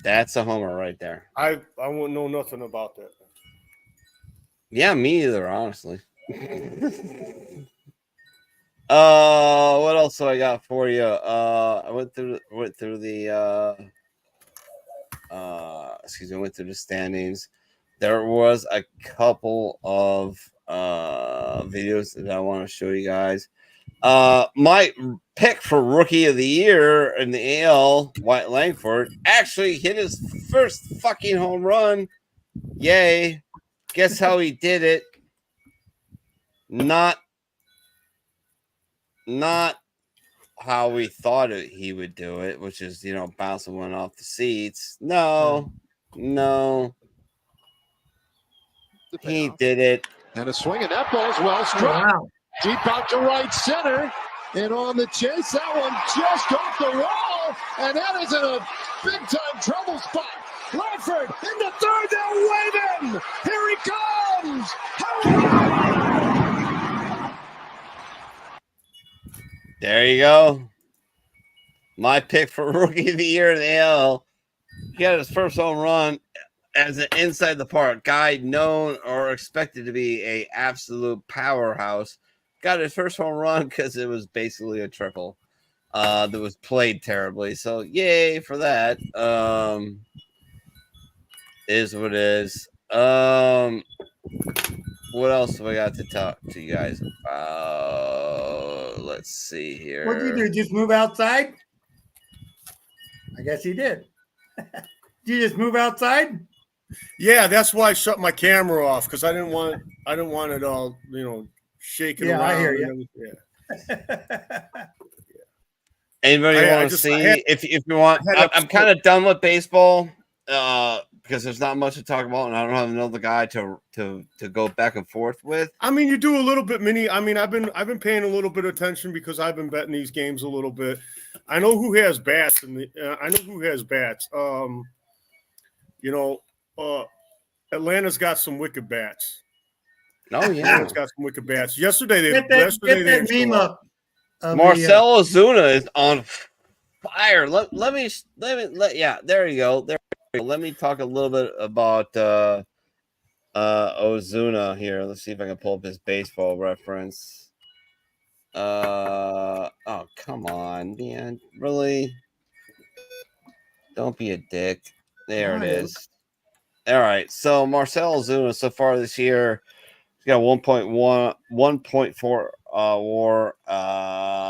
That's a homer right there. I wouldn't know nothing about that. Yeah, me either, honestly. What else do I got for you? I went through the standings. There was a couple of videos that I want to show you guys. My pick for Rookie of the Year in the AL, White Langford, actually hit his first fucking home run. Yay. Guess how he did it? Not how we thought he would do it, which is, bouncing one off the seats. No. He did it. And a swing, and that ball's well Oh, struck. wow. Deep out to right center. And on the chase, that one just off the wall. And that is in a big-time trouble spot. Ledford in the third, they'll wave him. Here he comes. There you go. My pick for Rookie of the Year in the AL. He got his first home run as an inside the park guy, known or expected to be a absolute powerhouse. Got his first home run because it was basically a triple that was played terribly. So yay for that. Is what it is. What else have I got to talk to you guys about? Let's see here. What'd you do? Just move outside? I guess he did. Did you just move outside? Yeah, that's why I shut my camera off because I didn't want it all, shaking around. I hear you. Yeah. Anybody want to see? If you want, I'm kind of done with baseball because there's not much to talk about, and I don't have another guy to go back and forth with. I mean, you do a little bit, Minnie. I mean, I've been paying a little bit of attention because I've been betting these games a little bit. I know who has bats, Atlanta's got some wicked bats. Oh yeah, Atlanta's got some wicked bats. Yesterday they get that meme up. Marcell Ozuna is on fire. Let me there you go. Let me talk a little bit about Ozuna here. Let's see if I can pull up his baseball reference. Oh come on, man. Really? Don't be a dick. There it is. All right. So Marcell Ozuna so far this year, he's got 1.4 WAR,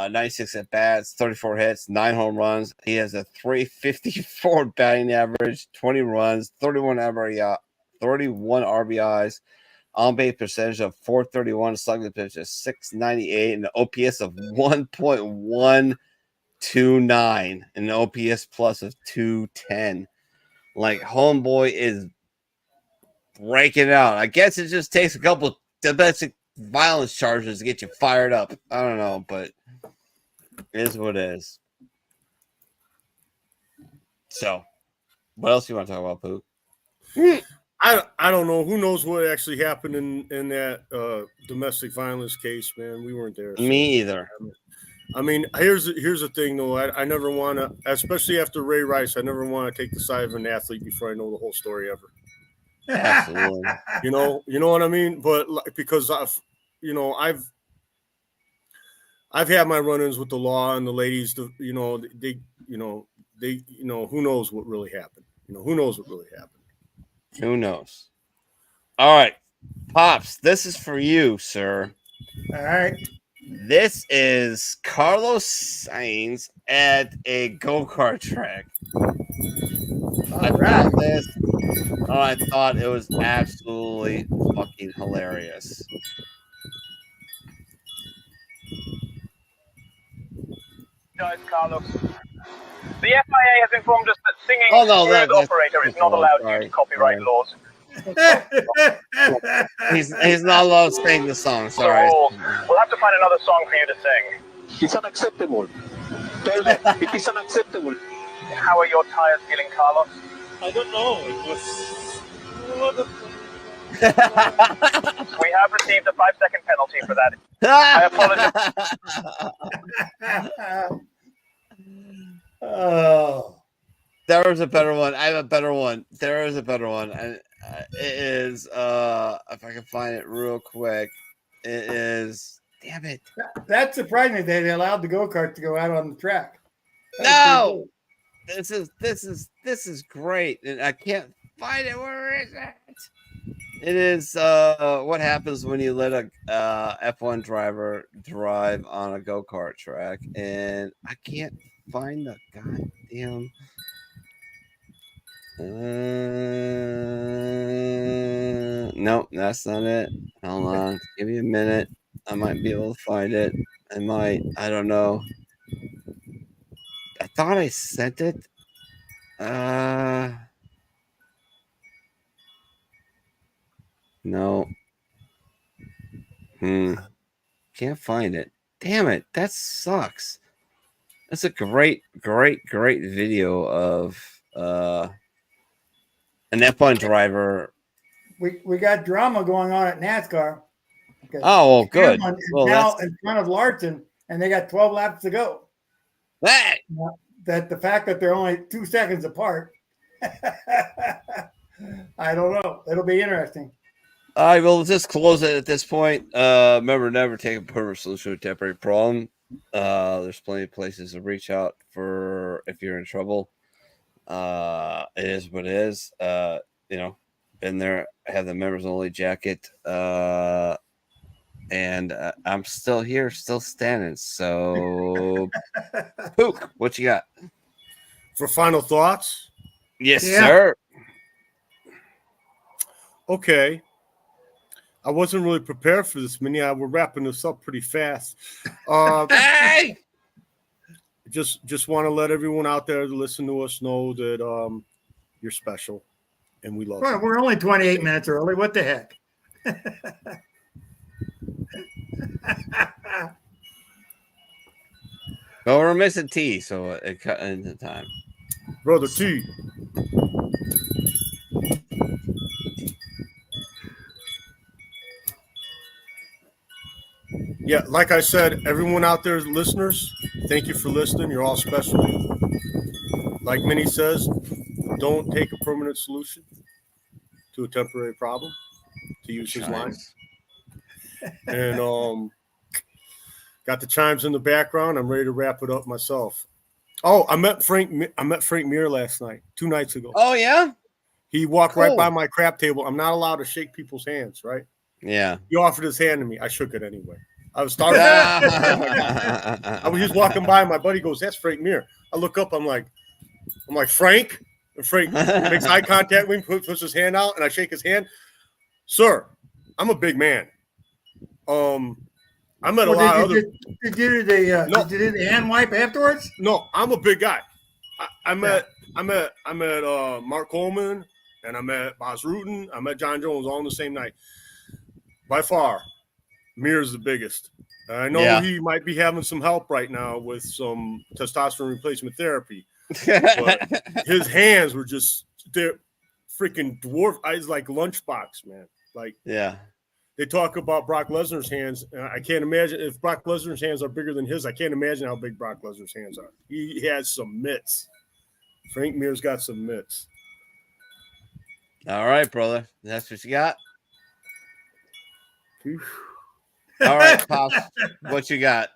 96 at bats, 34 hits, 9 home runs. He has a 354 batting average, 20 runs, 31 RBIs, on base percentage of 431, slugging pitch of 698, and an OPS of 1.129, and an OPS plus of 210. Like homeboy is breaking out. I guess it just takes a couple domestic violence charges to get you fired up. I don't know, but it is what it is. So, what else do you want to talk about, Pooh? I don't know. Who knows what actually happened in that domestic violence case, man? We weren't there. So. Me either. I mean, here's the thing, though. I never want to, especially after Ray Rice, I never want to take the side of an athlete before I know the whole story ever. Absolutely. You know what I mean? But because I've had my run-ins with the law and the ladies. Who knows what really happened? Who knows what really happened? Who knows? All right, Pops, this is for you, sir. All right. This is Carlos Sainz at a go-kart track. I thought it was absolutely fucking hilarious. Carlos. The FIA has informed us that singing through the operator is not allowed due to copyright laws. He's not allowed to sing the song. Sorry. So, we'll have to find another song for you to sing. It's unacceptable. Tell them it is unacceptable. How are your tires feeling, Carlos? I don't know. It was. We have received a 5-second penalty for that. I apologize. Oh, there was a better one. I have a better one. There is a better one, and it is if I can find it real quick. It is. Damn it! That surprised me. They allowed the go-kart to go out on the track. No, this is great, and I can't find it. Where is it? It is what happens when you let a F1 driver drive on a go-kart track, and I can't find the goddamn. Nope, that's not it. Hold on, give me a minute. I might be able to find it. I might. I don't know. I thought I sent it. No. Can't find it. Damn it. That sucks. That's a great video of an F1 driver. We got drama going on at NASCAR. Oh, well, good. Well, now in front of Larson, and they got 12 laps to go. Hey! That the fact that they're only 2 seconds apart, I don't know. It'll be interesting. All right, well, let's just close it at this point. Remember, never take a permanent solution to a temporary problem. There's plenty of places to reach out for if you're in trouble. It is what it is. You know, been there, have the members only jacket. And I'm still here, still standing. So, Pook, what you got? For final thoughts? Yes, sir. Okay. I wasn't really prepared for this, Minnie. We're wrapping this up pretty fast. Hey! Just want to let everyone out there to listen to us know that you're special, and we love you. We're only 28 minutes early. What the heck? Well, we're missing T, so it cut into time. Brother T. Yeah, like I said, everyone out there, listeners, thank you for listening. You're all special. Like Minnie says, don't take a permanent solution to a temporary problem, to use his line. And got the chimes in the background. I'm ready to wrap it up myself. Oh, I met Frank Muir last night, 2 nights ago. Oh, yeah? He walked right by my crap table. I'm not allowed to shake people's hands, right? Yeah. He offered his hand to me. I shook it anyway. I was starting. I was just walking by. My buddy goes, "That's Frank Muir." I look up. I'm like, Frank. And Frank makes eye contact with me, puts his hand out, and I shake his hand. Sir, I'm a big man. I met a lot of other. Did you do the hand wipe afterwards? No, I'm a big guy. I met Mark Coleman, and I met Bas Rutten. I met John Jones all on the same night. By far, Muir's the biggest. I know he might be having some help right now with some testosterone replacement therapy, but his hands were just they're freaking dwarf eyes like lunchbox, man. Like they talk about Brock Lesnar's hands. I can't imagine if Brock Lesnar's hands are bigger than his. I can't imagine how big Brock Lesnar's hands are. He has some mitts. Frank Muir's got some mitts. All right, brother. That's what you got. All right, Pops. What you got?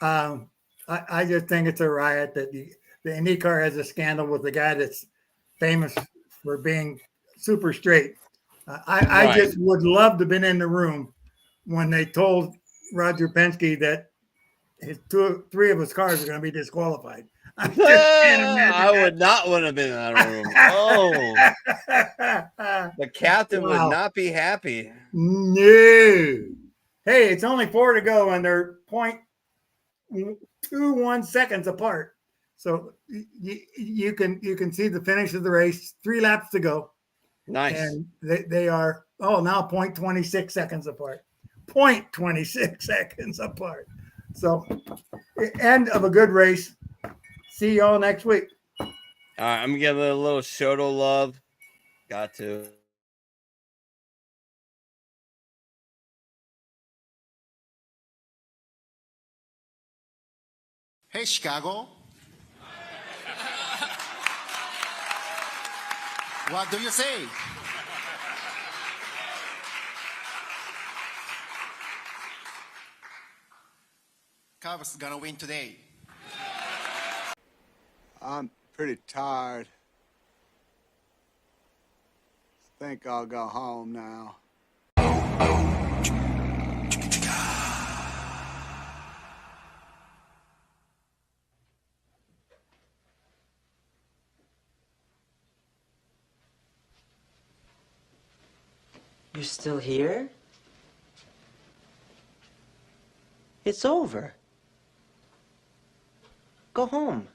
I just think it's a riot that the IndyCar has a scandal with the guy that's famous for being super straight. I just would love to have been in the room when they told Roger Penske that three of his cars are going to be disqualified. I just can't imagine I would not want to have been in that room. Oh, the captain would not be happy. No. Hey, it's only 4 to go, and they're 0.21 seconds apart. So you can see the finish of the race. 3 laps to go. Nice. And they are now 0.26 seconds apart. 0.26 seconds apart. So end of a good race. See y'all next week. All right, I'm giving it a little Shoto love. Got to. Hey, Chicago. What do you say? Cubs gonna win today. I'm pretty tired. Think I'll go home now. You're still here? It's over. Go home.